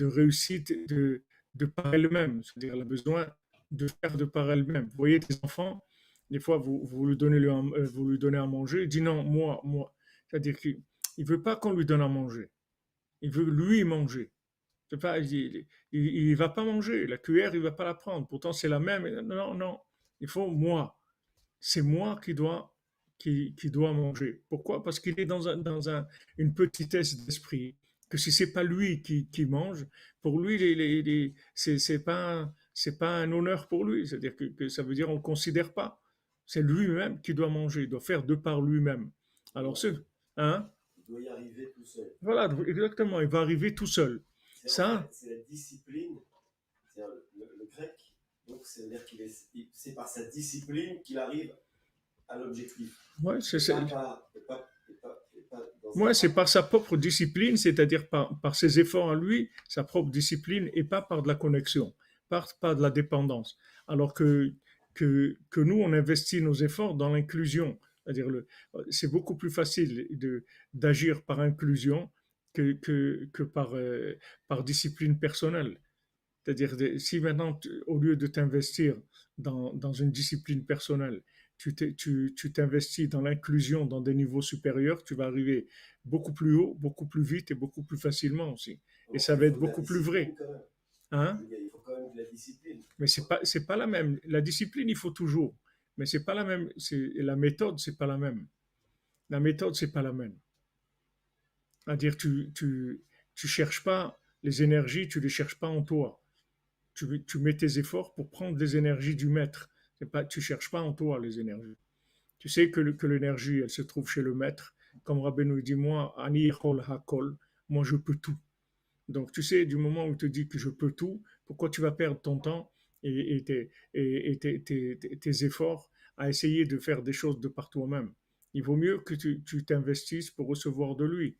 Speaker 1: réussite de par elle-même, c'est-à-dire elle a besoin de faire de par elle-même. Vous voyez des enfants, des fois vous lui donnez à manger, il dit non, moi. C'est-à-dire qu'il ne veut pas qu'on lui donne à manger, il veut lui manger. Pas, il va pas manger, la cuillère il va pas la prendre, pourtant c'est la même. Non, il faut moi. C'est moi qui dois manger. Pourquoi? Parce qu'il est une petitesse d'esprit, que si c'est pas lui qui mange, pour lui, c'est pas un honneur pour lui. C'est-à-dire que ça veut dire on ne considère pas. C'est lui-même qui doit manger, il doit faire de par lui-même. Alors, hein?
Speaker 2: Il doit y arriver tout seul.
Speaker 1: Voilà, exactement, il va arriver tout seul. Ça,
Speaker 2: c'est la discipline, c'est le grec, donc c'est-à-dire c'est par sa discipline qu'il arrive à l'objectif.
Speaker 1: Ouais, c'est par sa propre discipline, c'est-à-dire par ses efforts à lui, sa propre discipline, et pas par de la connexion, par de la dépendance. Alors que nous, on investit nos efforts dans l'inclusion. C'est-à-dire c'est beaucoup plus facile d'agir par inclusion que par discipline personnelle. C'est-à-dire, si maintenant, au lieu de t'investir dans une discipline personnelle, tu t'investis dans l'inclusion dans des niveaux supérieurs, tu vas arriver beaucoup plus haut, beaucoup plus vite et beaucoup plus facilement aussi. Et ça va être beaucoup plus vrai. Hein?
Speaker 2: Il faut quand même de la discipline.
Speaker 1: Mais c'est pas la même. La discipline, il faut toujours. Mais c'est pas la même. La méthode, c'est pas la même. La méthode, c'est pas la même. C'est-à-dire, tu cherches pas les énergies, tu les cherches pas en toi. Tu mets tes efforts pour prendre les énergies du maître. Tu cherches pas en toi les énergies. Tu sais que l'énergie, elle se trouve chez le maître. Comme Rabbeinu dit, moi, Ani Hol Hakol, moi je peux tout. Donc tu sais, du moment où il te dit que je peux tout, pourquoi tu vas perdre ton temps et tes efforts à essayer de faire des choses de par toi-même? Il vaut mieux que tu t'investisses pour recevoir de lui.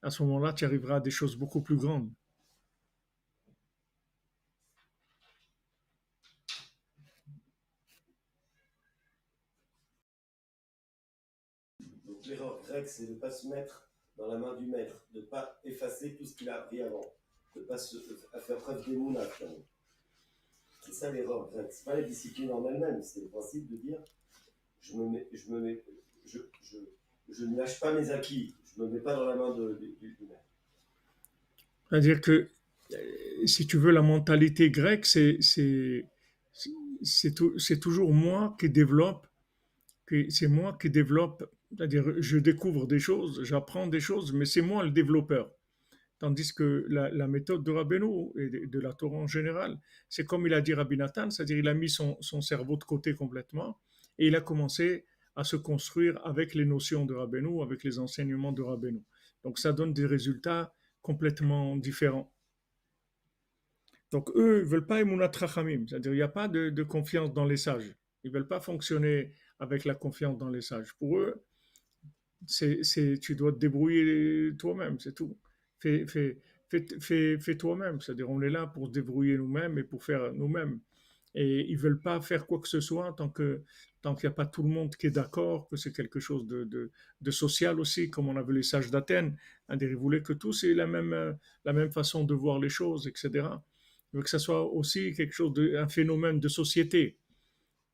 Speaker 1: À ce moment-là, tu arriveras à des choses beaucoup plus grandes.
Speaker 2: Donc l'erreur grecque, c'est de ne pas se mettre dans la main du maître, de ne pas effacer tout ce qu'il a appris avant, de ne pas faire preuve d'émouna. C'est ça l'erreur grecque. Ce n'est pas la discipline en elle-même, c'est le principe de dire je ne lâche pas mes acquis, je ne me mets pas dans la main du maître.
Speaker 1: C'est-à-dire que, si tu veux, la mentalité grecque, c'est toujours moi qui développe, c'est moi qui développe, c'est-à-dire je découvre des choses, j'apprends des choses, mais c'est moi le développeur. Tandis que la méthode de Rabbeinu et de la Torah en général, c'est comme il a dit Rabbi Nathan, c'est-à-dire il a mis son cerveau de côté complètement et il a commencé à se construire avec les notions de Rabbeinu, avec les enseignements de Rabbeinu. Donc ça donne des résultats complètement différents. Donc eux, ils veulent pas Emunat Rachamim, c'est-à-dire il n'y a pas de confiance dans les sages. Ils veulent pas fonctionner avec la confiance dans les sages. Pour eux, tu dois te débrouiller toi-même, c'est tout. Fais, fais, fais toi-même, c'est-à-dire on est là pour se débrouiller nous-mêmes et pour faire nous-mêmes. Et ils veulent pas faire quoi que ce soit tant qu'il n'y a pas tout le monde qui est d'accord, que c'est quelque chose de social aussi, comme on avait les sages d'Athènes. Ils voulaient que tous aient la même façon de voir les choses, etc. Ils veulent que ça soit aussi quelque chose un phénomène de société.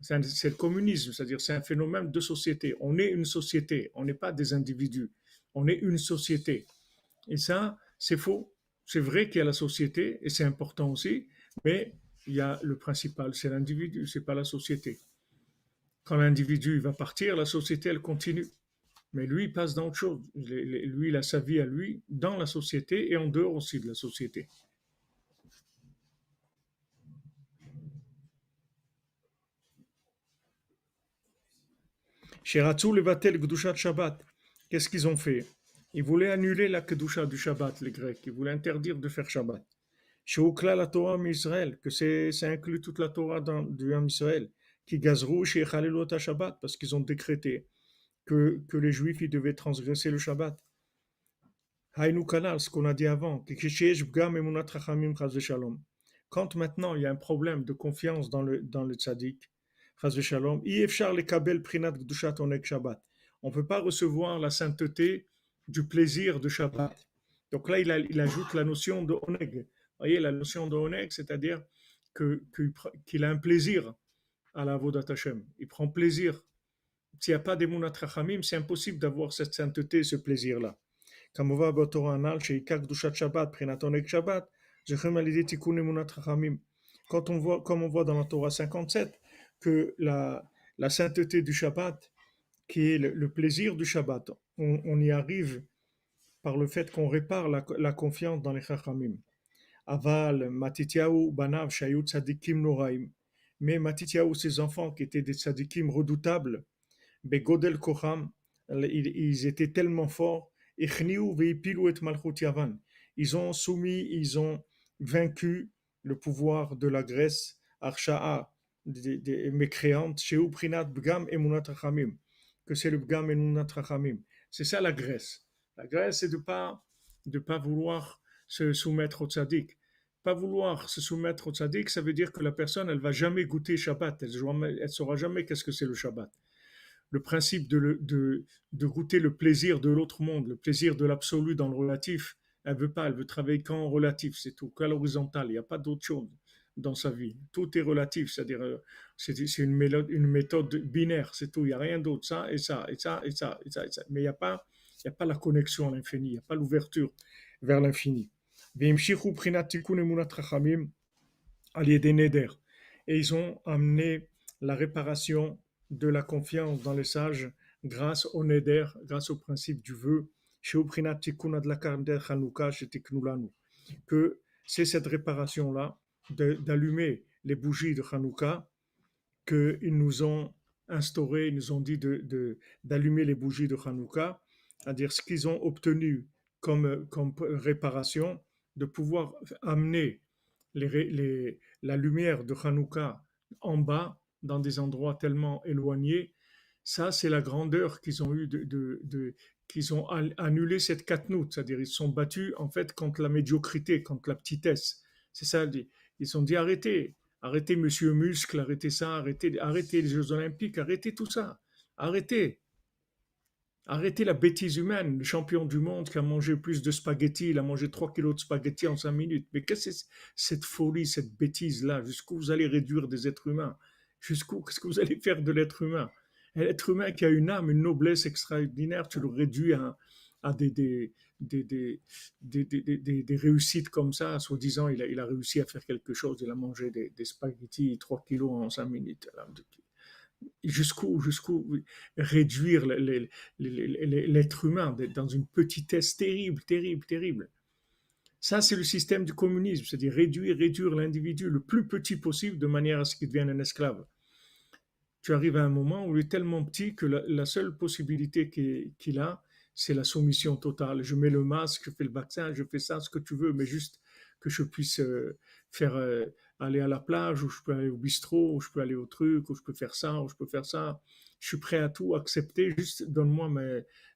Speaker 1: C'est le communisme, c'est-à-dire c'est un phénomène de société. On est une société, on n'est pas des individus, on est une société. Et ça, c'est faux. C'est vrai qu'il y a la société, et c'est important aussi, mais il y a le principal, c'est l'individu, c'est pas la société. Quand l'individu va partir, la société, elle continue. Mais lui, il passe dans autre chose. Lui, il a sa vie à lui, dans la société et en dehors aussi de la société. Shiratsu levatel Gdushat Shabbat. Qu'est-ce qu'ils ont fait? Ils voulaient annuler la Kedusha du Shabbat, les Grecs. Ils voulaient interdire de faire Shabbat. Sheukla la Torah Israël, que ça inclut toute la Torah du Ham Israël. Qui gazrou chez Chalelot Shabbat, parce qu'ils ont décrété que les Juifs ils devaient transgresser le Shabbat. Haïnou Kanal, ce qu'on a dit avant. Quand maintenant il y a un problème de confiance dans le tzaddik, on ne peut pas recevoir la sainteté du plaisir de Shabbat. Donc là, il ajoute la notion de oneg. Vous voyez, la notion de oneg, c'est-à-dire qu'il a un plaisir à la Avodat Hashem. Il prend plaisir. S'il n'y a pas d'Emunat Chachamim, c'est impossible d'avoir cette sainteté, ce plaisir-là. Comme on voit dans Torah Anal, chez Ikak Dushat Shabbat, Prinat Oneg Shabbat, Zechem Alidé Tikkun Emunat Chachamim. Quand on voit, comme on voit dans la Torah 57, que la sainteté du Shabbat, qui est le plaisir du Shabbat, on y arrive par le fait qu'on répare la confiance dans les Chachamim. Aval, Matityahu, Banav, Shayut, Tzadikim, Noraim. Mais Matityahu, ses enfants qui étaient des Tzadikim redoutables, Begodel Kocham, ils étaient tellement forts, Ichniu veipilu et Malchut Yavan. Ils ont soumis, ils ont vaincu le pouvoir de la Grèce, Arsha'a, des mécréantes, Sheu Prinat Bgam Emunat Rachamim, que c'est le Bgam Emunat Rachamim. C'est ça la Grèce. La Grèce, c'est de pas vouloir se soumettre au tzaddik. Pas vouloir se soumettre au tzaddik, ça veut dire que la personne, elle va jamais goûter Shabbat. Elle saura jamais qu'est-ce que c'est le Shabbat. Le principe de goûter le plaisir de l'autre monde, le plaisir de l'absolu dans le relatif, elle veut travailler qu'en relatif, c'est tout, qu'à l'horizontal, il n'y a pas d'autre chose dans sa vie. Tout est relatif, c'est-à-dire c'est une méthode binaire, c'est tout, il n'y a rien d'autre, ça et ça, et ça, et ça, et ça, et ça. Mais il n'y a pas la connexion à l'infini, il n'y a pas l'ouverture vers l'infini. Et ils ont amené la réparation de la confiance dans les sages grâce au neder, grâce au principe du vœu, que c'est cette réparation-là d'allumer les bougies de Hanouka qu'ils nous ont instauré, ils nous ont dit d'allumer les bougies de Hanouka, c'est-à-dire ce qu'ils ont obtenu comme réparation, de pouvoir amener la lumière de Hanouka en bas, dans des endroits tellement éloignés. Ça, c'est la grandeur qu'ils ont eu qu'ils ont annulé cette katnout, c'est-à-dire ils se sont battus en fait contre la médiocrité, contre la petitesse. C'est ça, ils se sont dit arrêtez Monsieur Muscle, arrêtez ça, arrêtez les Jeux Olympiques, arrêtez tout ça, arrêtez la bêtise humaine. Le champion du monde qui a mangé plus de spaghettis, il a mangé 3 kilos de spaghettis en 5 minutes. Mais qu'est-ce que c'est cette folie, cette bêtise-là? Jusqu'où vous allez réduire des êtres humains? Qu'est-ce que vous allez faire de l'être humain? L'être humain qui a une âme, une noblesse extraordinaire, tu le réduis a des réussites comme ça, soi-disant, il a réussi à faire quelque chose, il a mangé des spaghettis 3 kilos en 5 minutes. Jusqu'où réduire l'être humain dans une petitesse terrible, terrible, terrible. Ça, c'est le système du communisme, c'est-à-dire réduire l'individu le plus petit possible de manière à ce qu'il devienne un esclave. Tu arrives à un moment où il est tellement petit que la seule possibilité qu'il a, c'est la soumission totale. Je mets le masque, je fais le vaccin, je fais ça, ce que tu veux, mais juste que je puisse faire aller à la plage, ou je peux aller au bistrot, ou je peux aller au truc, ou je peux faire ça, ou je peux faire ça. Je suis prêt à tout accepter, juste donne-moi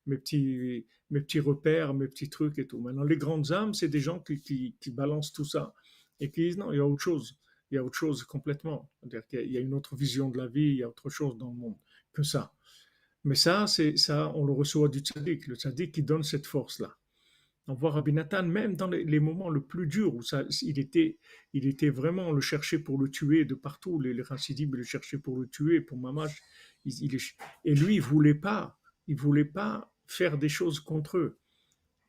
Speaker 1: mes petits repères, mes petits trucs et tout. Maintenant, les grandes âmes, c'est des gens qui balancent tout ça et qui disent non, il y a autre chose, il y a autre chose complètement. C'est-à-dire qu'il y a une autre vision de la vie, il y a autre chose dans le monde que ça. Mais ça, c'est ça, on le reçoit du tzaddik, le tzaddik qui donne cette force-là. On voit Rabbi Nathan, même dans les moments le plus durs où ça, il était vraiment, on le cherchait pour le tuer de partout, les Chassidim le cherchaient pour le tuer, pour Mamash. Et lui, il voulait pas faire des choses contre eux.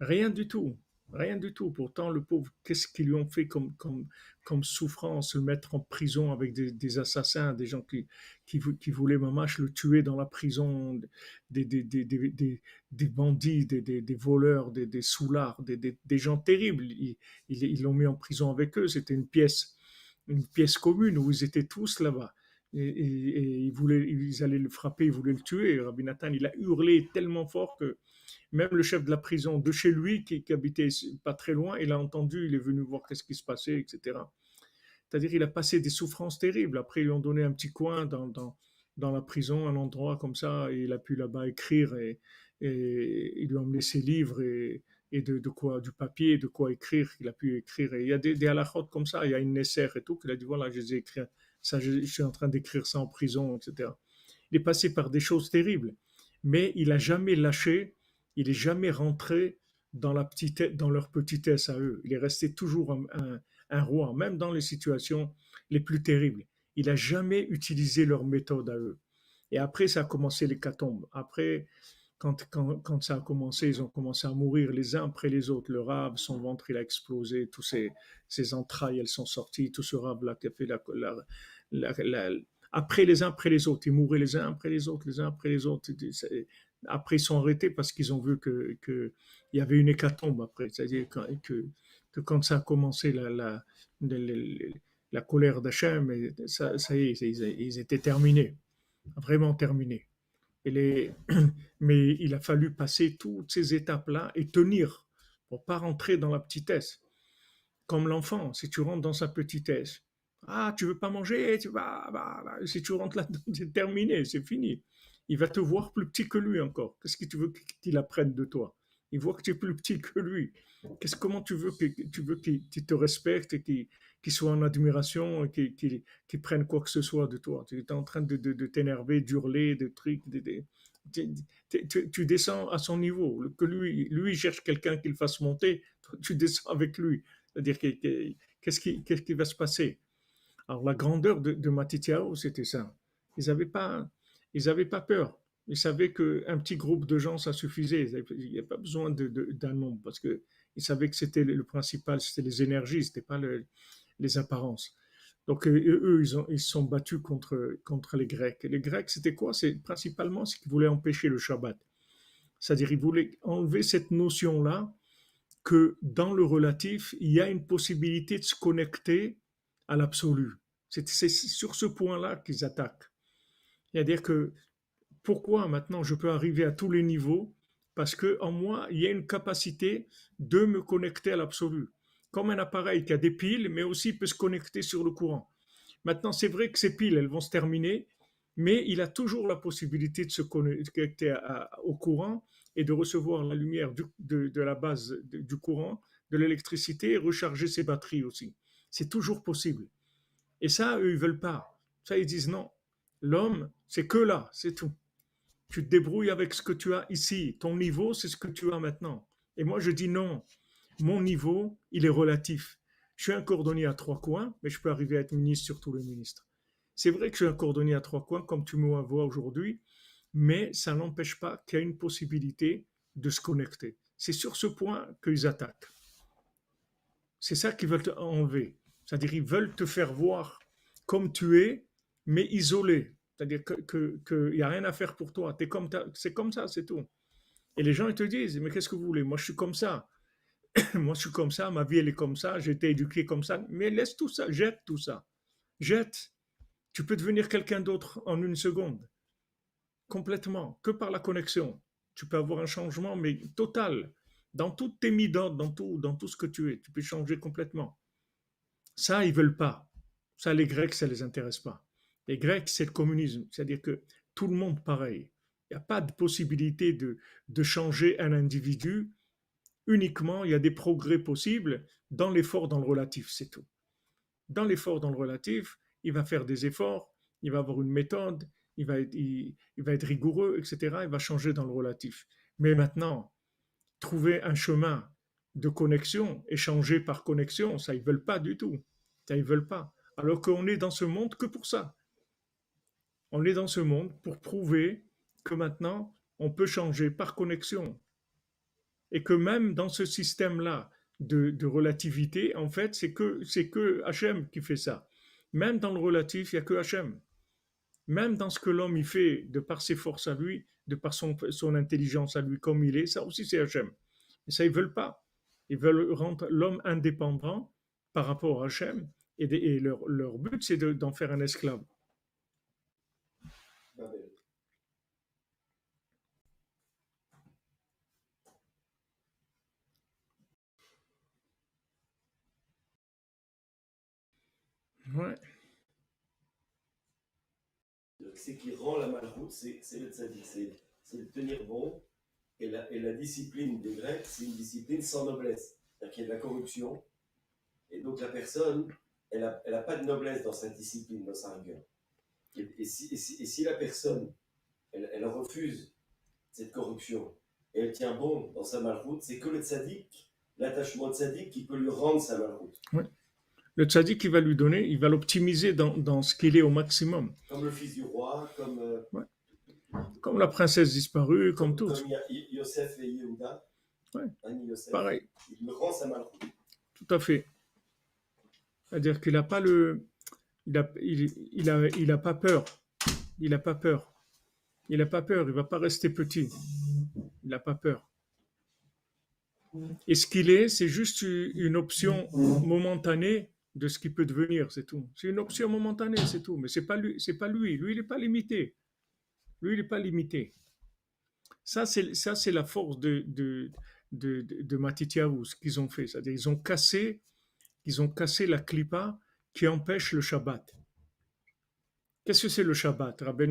Speaker 1: Rien du tout. Rien du tout. Pourtant, le pauvre, qu'est-ce qu'ils lui ont fait comme souffrance, le mettre en prison avec des assassins, des gens qui voulaient mamache le tuer dans la prison, des bandits, des voleurs, des soulards, des gens terribles. Ils l'ont mis en prison avec eux. C'était une pièce commune où ils étaient tous là-bas. Et ils allaient le frapper, ils voulaient le tuer. Rabbi Nathan, il a hurlé tellement fort que même le chef de la prison de chez lui, qui habitait pas très loin, il a entendu, il est venu voir qu'est-ce qui se passait, etc. C'est-à-dire qu'il a passé des souffrances terribles. Après, ils lui ont donné un petit coin dans la prison, un endroit comme ça, et il a pu là-bas écrire, et ils lui ont emmené ses livres de quoi, du papier, de quoi écrire, qu'il a pu écrire. Et il y a des halakhot comme ça, il y a une Nesser et tout, qu'il a dit voilà, je les ai écrits, ça, je suis en train d'écrire ça en prison, etc. Il est passé par des choses terribles, mais il n'a jamais lâché, il n'est jamais rentré dans leur petitesse à eux. Il est resté toujours un roi, même dans les situations les plus terribles. Il n'a jamais utilisé leur méthode à eux. Et après, ça a commencé l'hécatombe. Après, quand ça a commencé, ils ont commencé à mourir les uns après les autres. Le rab, son ventre, il a explosé, tous ses entrailles, elles sont sorties, tout ce rab-là qui a fait après les uns après les autres. Ils mouraient les uns après les autres, les uns après les autres. Après, ils sont arrêtés parce qu'ils ont vu qu'il y avait une hécatombe après. C'est-à-dire que quand ça a commencé la colère d'Hachem, ça y est, ils étaient terminés, vraiment terminés. Mais il a fallu passer toutes ces étapes-là et tenir pour pas rentrer dans la petitesse. Comme l'enfant, si tu rentres dans sa petitesse, ah, tu veux pas manger, si tu rentres là-dedans, c'est terminé, c'est fini. Il va te voir plus petit que lui encore. Qu'est-ce que tu veux qu'il apprenne de toi? Il voit que tu es plus petit que lui. Comment tu veux qu'il te respecte et qu'il soit en admiration et qu'il prenne quoi que ce soit de toi? Tu es en train de t'énerver, d'hurler, de trucs. Tu descends à son niveau. Que lui cherche quelqu'un qui le fasse monter, toi, tu descends avec lui. C'est-à-dire, qu'est-ce qui va se passer? Alors, la grandeur de Matityahu, c'était ça. Ils n'avaient pas, ils avaient pas peur. Ils savaient qu'un petit groupe de gens, ça suffisait. Il n'y a pas besoin d'un nombre parce qu'ils savaient que c'était le principal, c'était les énergies, c'était pas les apparences. Donc, eux, ils se sont battus contre les Grecs. Et les Grecs, c'était quoi? C'est principalement ce qu'ils voulaient empêcher le Shabbat. C'est-à-dire, ils voulaient enlever cette notion-là que dans le relatif, il y a une possibilité de se connecter à l'absolu. C'est sur ce point-là qu'ils attaquent. C'est-à-dire que pourquoi maintenant je peux arriver à tous les niveaux? Parce que en moi, il y a une capacité de me connecter à l'absolu. Comme un appareil qui a des piles, mais aussi peut se connecter sur le courant. Maintenant, c'est vrai que ces piles, elles vont se terminer, mais il a toujours la possibilité de se connecter au courant et de recevoir la lumière de la base du courant, de l'électricité et recharger ses batteries aussi. C'est toujours possible. Et ça, eux, ils veulent pas. Ça, ils disent non. L'homme, c'est que là, c'est tout. Tu te débrouilles avec ce que tu as ici. Ton niveau, c'est ce que tu as maintenant. Et moi, je dis non. Mon niveau, il est relatif. Je suis un cordonnier à 3 coins, mais je peux arriver à être ministre sur tous les ministres. C'est vrai que je suis un cordonnier à 3 coins, comme tu me vois aujourd'hui, mais ça n'empêche pas qu'il y a une possibilité de se connecter. C'est sur ce point qu'ils attaquent. C'est ça qu'ils veulent te enlever. C'est-à-dire qu'ils veulent te faire voir comme tu es, mais isolé. C'est-à-dire qu'il n'y a rien à faire pour toi. C'est comme ça, c'est tout. Et les gens, ils te disent, mais qu'est-ce que vous voulez? Moi, je suis comme ça. Moi, je suis comme ça. Ma vie, elle est comme ça. J'ai été éduqué comme ça. Mais laisse tout ça. Jette tout ça. Jette. Tu peux devenir quelqu'un d'autre en une seconde. Complètement. Que par la connexion. Tu peux avoir un changement, mais total. Dans toutes tes midotes, dans tout ce que tu es. Tu peux changer complètement. Ça, ils veulent pas. Ça, les Grecs, ça les intéresse pas. Les Grecs, c'est le communisme. C'est-à-dire que tout le monde pareil. Il n'y a pas de possibilité de changer un individu. Uniquement, il y a des progrès possibles dans l'effort, dans le relatif, c'est tout. Dans l'effort, dans le relatif, il va faire des efforts, il va avoir une méthode, il va être rigoureux, etc. Il va changer dans le relatif. Mais maintenant, trouver un chemin de connexion, échanger par connexion, ça, ils veulent pas du tout. Ça, ils veulent pas. Alors qu'on est dans ce monde que pour ça. On est dans ce monde pour prouver que maintenant, on peut changer par connexion. Et que même dans ce système-là de relativité, en fait, c'est que Hachem qui fait ça. Même dans le relatif, il n'y a que Hachem. Même dans ce que l'homme il fait, de par ses forces à lui, de par son intelligence à lui comme il est, ça aussi c'est Hachem. Et ça, ils veulent pas. Ils veulent rendre l'homme indépendant par rapport à Hachem. Et leur but, c'est d'en faire un esclave. Ouais.
Speaker 2: C'est qui rend la malroute, c'est le tzaddik, c'est le tenir bon. Et la discipline des Grecs, c'est une discipline sans noblesse. C'est-à-dire qu'il y a de la corruption. Et donc la personne, elle a pas de noblesse dans sa discipline, dans sa rigueur. Et si la personne, elle refuse cette corruption et elle tient bon dans sa malroute, c'est que le tzaddik, l'attachement tzaddik, qui peut lui rendre sa malroute.
Speaker 1: Ouais. Le tzaddik, il va lui donner, il va l'optimiser dans ce qu'il est au maximum.
Speaker 2: Comme le fils du roi,
Speaker 1: Ouais. Comme la princesse disparue, comme tout.
Speaker 2: Comme Yosef et Yehuda.
Speaker 1: Ouais.
Speaker 2: Yosef,
Speaker 1: pareil.
Speaker 2: Il lui rend sa malroute.
Speaker 1: Tout à fait. C'est-à-dire qu'il n'a pas le, il a pas peur. Il n'a pas peur. Il n'a pas peur. Il va pas rester petit. Il n'a pas peur. Et ce qu'il est, c'est juste une option momentanée de ce qu'il peut devenir, c'est tout. C'est une option momentanée, c'est tout. Mais c'est pas lui, c'est pas lui. Lui, il n'est pas limité. Lui, il n'est pas limité. Ça, c'est la force de Matityahu, ce qu'ils ont fait. C'est-à-dire, ils ont cassé la clipa qui empêche le Shabbat. Qu'est-ce que c'est le Shabbat? Rabbi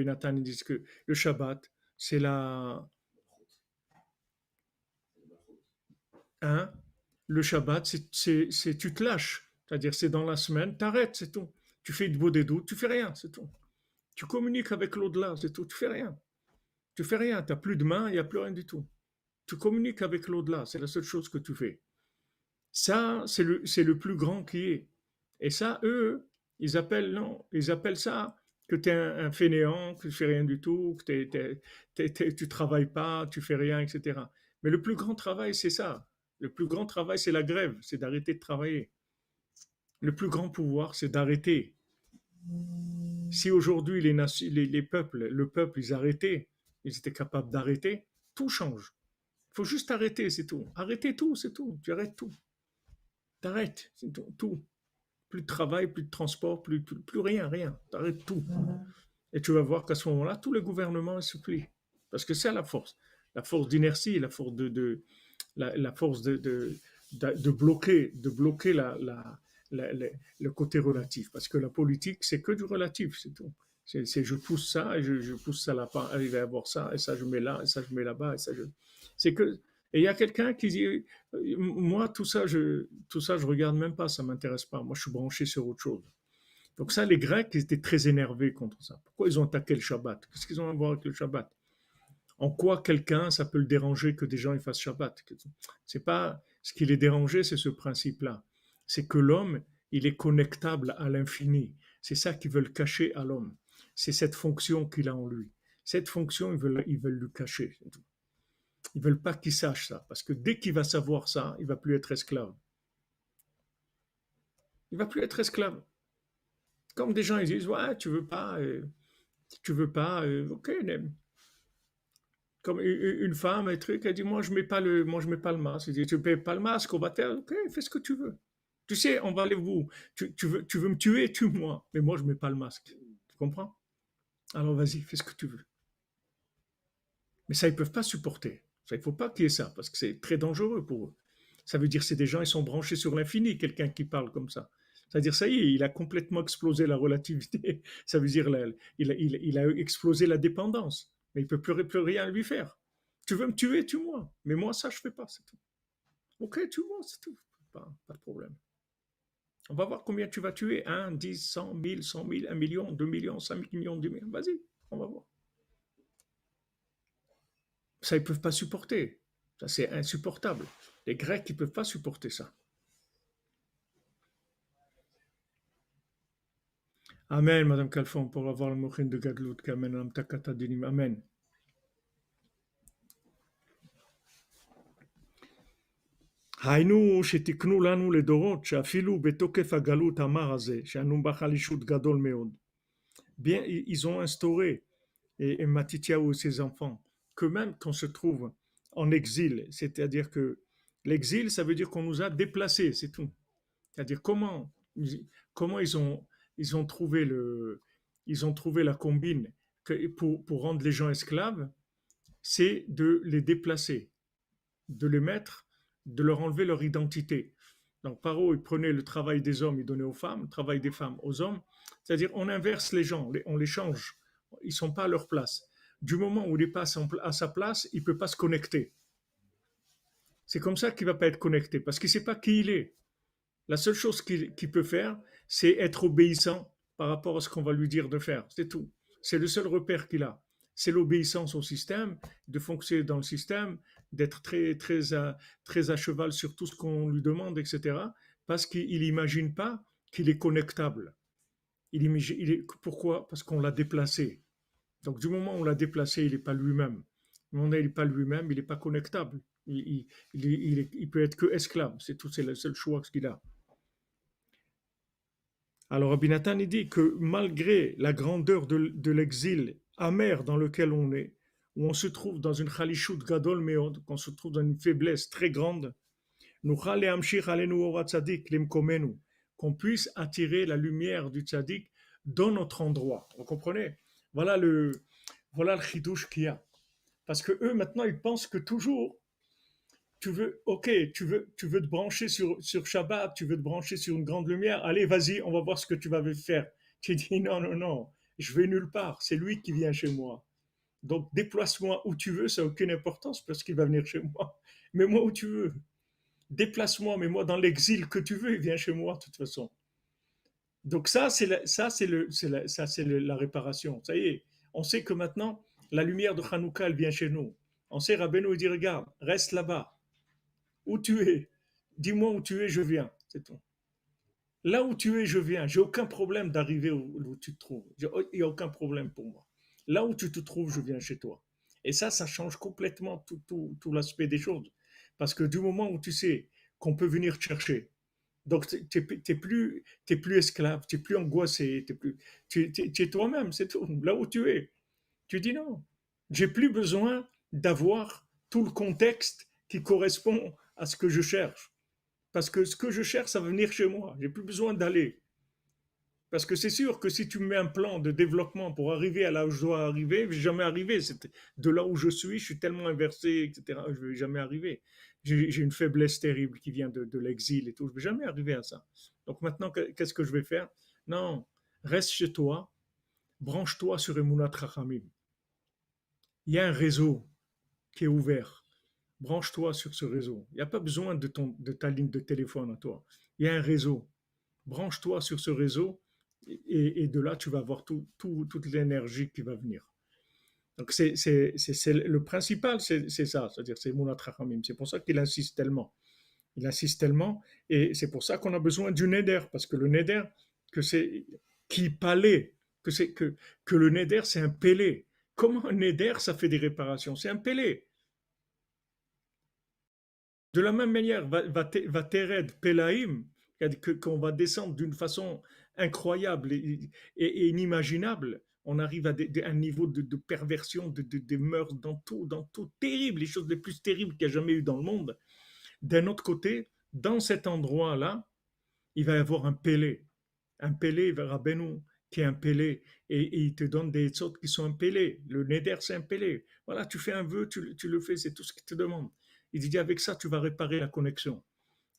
Speaker 1: Nathan, ils disent que le Shabbat, c'est hein, le Shabbat, c'est tu te lâches. C'est-à-dire, c'est dans la semaine, t'arrêtes, c'est tout. Tu fais de beau des doutes, tu fais rien, c'est tout. Tu communiques avec l'au-delà, c'est tout. Tu fais rien. Tu fais rien. Tu n'as plus de main, il n'y a plus rien du tout. Tu communiques avec l'au-delà, c'est la seule chose que tu fais. Ça, c'est le plus grand qui est. Et ça, eux, ils appellent ça que tu es un fainéant, que tu fais rien du tout, que tu travailles pas, tu fais rien, etc. Mais le plus grand travail, c'est ça. Le plus grand travail, c'est la grève, c'est d'arrêter de travailler. Le plus grand pouvoir, c'est d'arrêter. Si aujourd'hui les peuples, le peuple, ils arrêtaient, ils étaient capables d'arrêter, tout change. Il faut juste arrêter, c'est tout. Arrêter tout, c'est tout. Tu arrêtes tout. T'arrêtes, c'est tout. Plus de travail, plus de transport, plus rien, rien. T'arrêtes tout. Et tu vas voir qu'à ce moment-là, tous les gouvernements se plient. Parce que c'est la force. La force d'inertie, la force la force de bloquer le côté relatif. Parce que la politique, c'est que du relatif, c'est tout. C'est je pousse ça, et je pousse ça là-bas, il va y avoir ça, et ça je mets là, et ça je mets là-bas, et ça je. C'est que. Et il y a quelqu'un qui dit, moi, tout ça, je regarde même pas, ça m'intéresse pas. Moi, je suis branché sur autre chose. Donc ça, les Grecs, ils étaient très énervés contre ça. Pourquoi ils ont attaqué le Shabbat? Qu'est-ce qu'ils ont à voir avec le Shabbat? En quoi quelqu'un, ça peut le déranger que des gens ils fassent Shabbat? C'est pas ce qui les dérangeait, c'est ce principe-là. C'est que l'homme, il est connectable à l'infini. C'est ça qu'ils veulent cacher à l'homme. C'est cette fonction qu'il a en lui. Cette fonction, ils veulent lui cacher. Ils veulent pas qu'il sache ça, parce que dès qu'il va savoir ça, il va plus être esclave. Il va plus être esclave. Comme des gens, ils disent, ouais, tu veux pas, ok, comme une femme, un truc, elle dit, moi, je mets pas le masque. Elle dit, tu payes pas le masque, on va te, ok, fais ce que tu veux. Tu sais, on va aller vous, tu veux me tuer, tue-moi, mais moi, je mets pas le masque. Tu comprends? Alors, vas-y, fais ce que tu veux. Mais ça, ils peuvent pas supporter. Ça, il faut pas qu'il y ait ça, parce que c'est très dangereux pour eux. Ça veut dire que c'est des gens, ils sont branchés sur l'infini, quelqu'un qui parle comme ça. C'est-à-dire, ça y est, il a complètement explosé la relativité. Ça veut dire, il a explosé la dépendance. Mais il ne peut plus rien lui faire. Tu veux me tuer, tue-moi. Mais moi, ça, je ne fais pas, c'est tout. Ok, tue-moi, c'est tout. Pas de problème. On va voir combien tu vas tuer. 1, 10, 100, 1000, 100 000, 1 million, 2 millions, 5 millions, 2 millions. Vas-y, on va voir. Ça, ils ne peuvent pas supporter. Ça, c'est insupportable. Les Grecs, ils ne peuvent pas supporter ça. Amen, Madame Calfon, pour avoir le mochin de Gadlout, qu'Amen, Amtakata Dinim. Amen. היינו שתקנו לנו לדורות שאפילו בתוקף הגלות המר הזה, שאנו בחלישות גדול מאוד. Bien, ils ont instauré, et Matityahu et ses enfants, que même quand on se trouve en exil, c'est-à-dire que l'exil, ça veut dire qu'on nous a déplacés, c'est tout. C'est-à-dire comment ils ont trouvé ils ont trouvé la combine pour rendre les gens esclaves, c'est de les déplacer, de les mettre, de leur enlever leur identité. Donc Paro, il prenait le travail des hommes, il donnait aux femmes, le travail des femmes aux hommes. C'est-à-dire on inverse les gens, on les change. Ils ne sont pas à leur place. Du moment où il est pas à sa place, il ne peut pas se connecter. C'est comme ça qu'il ne va pas être connecté, parce qu'il ne sait pas qui il est. La seule chose qu'il peut faire, c'est être obéissant par rapport à ce qu'on va lui dire de faire. C'est tout. C'est le seul repère qu'il a. C'est l'obéissance au système, de fonctionner dans le système, d'être très à cheval sur tout ce qu'on lui demande, etc. Parce qu'il n'imagine pas qu'il est connectable. Pourquoi? Parce qu'on l'a déplacé. Donc, du moment où on l'a déplacé, il n'est pas lui-même. Du moment où il n'est pas lui-même, il n'est pas connectable. Il peut être que esclave. C'est tout, c'est le seul choix qu'il a. Alors Rabbi Nathan, il dit que malgré la grandeur de l'exil amer dans lequel on est, où on se trouve dans une chalichut gadol meod, qu'on se trouve dans une faiblesse très grande, qu'on puisse attirer la lumière du tzaddik dans notre endroit. Vous comprenez? Voilà le chidouche qu'il y a. Parce que eux, maintenant, ils pensent que toujours, tu veux te brancher sur Shabbat, tu veux te brancher sur une grande lumière, allez, vas-y, on va voir ce que tu vas faire. Tu dis, non, non, non, je vais nulle part, c'est lui qui vient chez moi. Donc, déplace-moi où tu veux, ça n'a aucune importance parce qu'il va venir chez moi. Mets-moi où tu veux. Déplace-moi, mets-moi dans l'exil que tu veux, il vient chez moi, de toute façon. Donc, ça, c'est la réparation. Ça y est, on sait que maintenant, la lumière de Hanouka, elle vient chez nous. On sait, Rabbeinu, il dit, regarde, reste là-bas. Où tu es, dis-moi où tu es, je viens, c'est tout. Là où tu es, je viens. J'ai aucun problème d'arriver où tu te trouves. Il n'y a aucun problème pour moi. Là où tu te trouves, je viens chez toi. Et ça change complètement tout l'aspect des choses. Parce que du moment où tu sais qu'on peut venir te chercher, donc t'es plus esclave, tu n'es plus angoissé, tu es toi-même, c'est tout. Là où tu es, tu dis non. J'ai plus besoin d'avoir tout le contexte qui correspond à ce que je cherche. Parce que ce que je cherche, ça va venir chez moi. J'ai plus besoin d'aller. Parce que c'est sûr que si tu me mets un plan de développement pour arriver à là où je dois arriver, je ne vais jamais arriver. De là où je suis tellement inversé, etc. Je ne vais jamais arriver. J'ai une faiblesse terrible qui vient de l'exil et tout. Je ne vais jamais arriver à ça. Donc maintenant, qu'est-ce que je vais faire? Non, reste chez toi, branche-toi sur Emunat Chachamim. Il y a un réseau qui est ouvert. Branche-toi sur ce réseau. Il n'y a pas besoin de ta ligne de téléphone à toi. Il y a un réseau. Branche-toi sur ce réseau et de là, tu vas avoir toute l'énergie qui va venir. Donc, le principal, c'est ça, c'est-à-dire c'est Mounat Rachamim. C'est pour ça qu'il insiste tellement. Il insiste tellement et c'est pour ça qu'on a besoin du Neder, parce que le Neder, qui palait, que le Neder, c'est un pélé. Comment un Neder, ça fait des réparations? C'est un pélé. De la même manière, va Tered Pelaim, qu'on va descendre d'une façon incroyable et inimaginable. On arrive à un niveau de perversion, de mœurs dans tout, terrible, les choses les plus terribles qu'il y a jamais eu dans le monde. D'un autre côté, dans cet endroit-là, il va y avoir un pélé vers Rabbeinu, qui est un pélé, et il te donne des autres qui sont un pélé. Le neder, c'est un pélé. Voilà, tu fais un vœu, tu le fais, c'est tout ce qu'il te demande. Il dit, avec ça, tu vas réparer la connexion.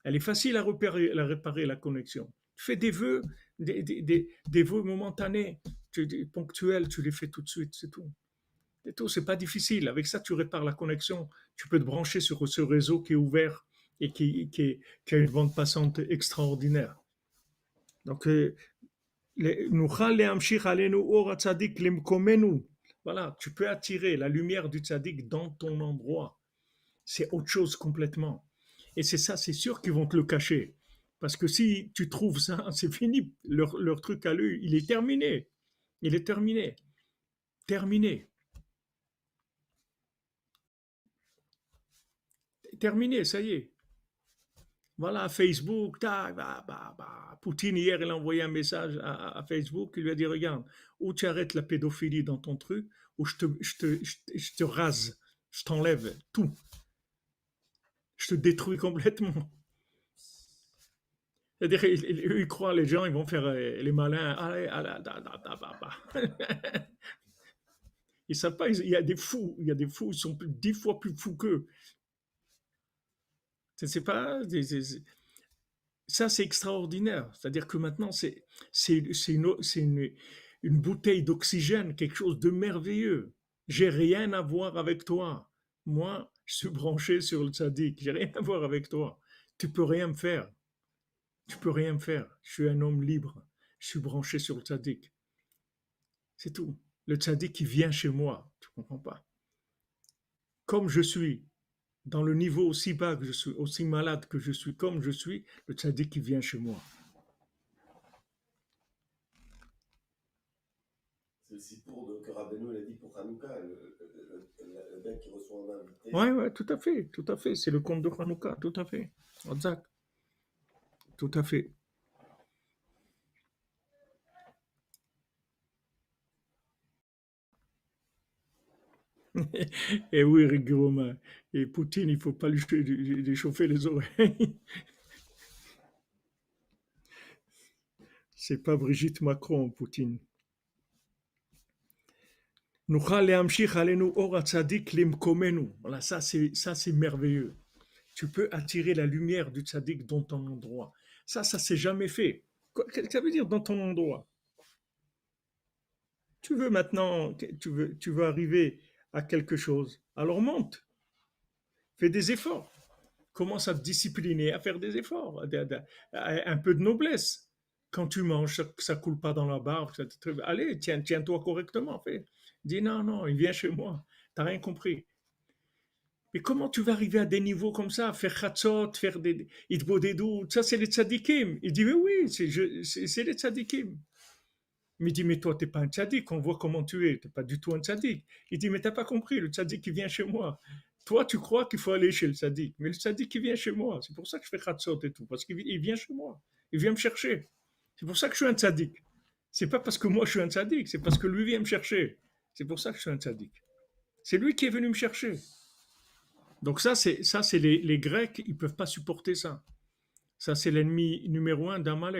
Speaker 1: Elle est facile à réparer la connexion. Tu fais des vœux, des vœux momentanés, ponctuels, tu les fais tout de suite, c'est tout. C'est tout, c'est pas difficile. Avec ça, tu répares la connexion. Tu peux te brancher sur ce réseau qui est ouvert et qui a une bande passante extraordinaire. Donc, voilà, tu peux attirer la lumière du tzaddik dans ton endroit. C'est autre chose complètement. Et c'est ça, c'est sûr qu'ils vont te le cacher. Parce que si tu trouves ça, c'est fini. Leur truc à lui, il est terminé. Il est terminé. Terminé. Terminé, ça y est. Voilà, Facebook, Poutine, hier, il a envoyé un message à Facebook, il lui a dit, regarde, ou tu arrêtes la pédophilie dans ton truc, ou je te rase, je t'enlève tout, je te détruis complètement. C'est-à-dire, ils croient, les gens, ils vont faire les malins, allez, allez, Ils savent pas, il y a des fous, ils sont 10 fois plus fous qu'eux. C'est pas, ça, c'est extraordinaire. C'est-à-dire que maintenant, c'est une bouteille d'oxygène, quelque chose de merveilleux. J'ai rien à voir avec toi. Moi, je suis branché sur le tzaddik. J'ai rien à voir avec toi. Tu peux rien me faire. Tu peux rien me faire. Je suis un homme libre. Je suis branché sur le tzaddik. C'est tout. Le tzaddik qui vient chez moi. Tu comprends pas. Comme je suis, dans le niveau aussi bas que je suis, aussi malade que je suis, comme je suis, le tzaddik qui vient chez moi.
Speaker 2: C'est aussi pour que Rabbeinu l'a dit pour Hanouka, le gars qui reçoit un invité.
Speaker 1: Ouais, tout à fait, tout à fait. C'est le conte de Hanouka, tout à fait. Exact. Tout à fait. Et oui, Guillaume, et Poutine, il ne faut pas lui chauffer les oreilles. C'est pas Brigitte Macron, Poutine. Voilà, ça c'est merveilleux. Tu peux attirer la lumière du tzaddik dans ton endroit. Ça s'est jamais fait. Qu'est-ce que ça veut dire dans ton endroit? Tu veux maintenant, tu veux arriver à quelque chose. Alors monte, fais des efforts. Commence à te discipliner, à faire des efforts, un peu de noblesse. Quand tu manges, ça coule pas dans la barbe. Allez, tiens-toi correctement. Fais. Dis non, il vient chez moi. T'as rien compris. Mais comment tu vas arriver à des niveaux comme ça, faire khatzot, faire des itbodedou, ça c'est les tzadikim. Il dit, mais oui, c'est les tzadikim. Mais il dit, mais toi, t'es pas un tzaddik, on voit comment tu es, t'es pas du tout un tzaddik. Il dit, mais t'as pas compris, le tzaddik qui vient chez moi. Toi, tu crois qu'il faut aller chez le tzaddik, mais le tzaddik qui vient chez moi, c'est pour ça que je fais khatzot et tout, parce qu'il vient chez moi, il vient me chercher. C'est pour ça que je suis un tzaddik. C'est pas parce que moi je suis un tzaddik, c'est parce que lui vient me chercher. C'est pour ça que je suis un tzaddik. C'est lui qui est venu me chercher. Donc ça c'est les Grecs, ils peuvent pas supporter ça. Ça c'est l'ennemi numéro un d'Amalek.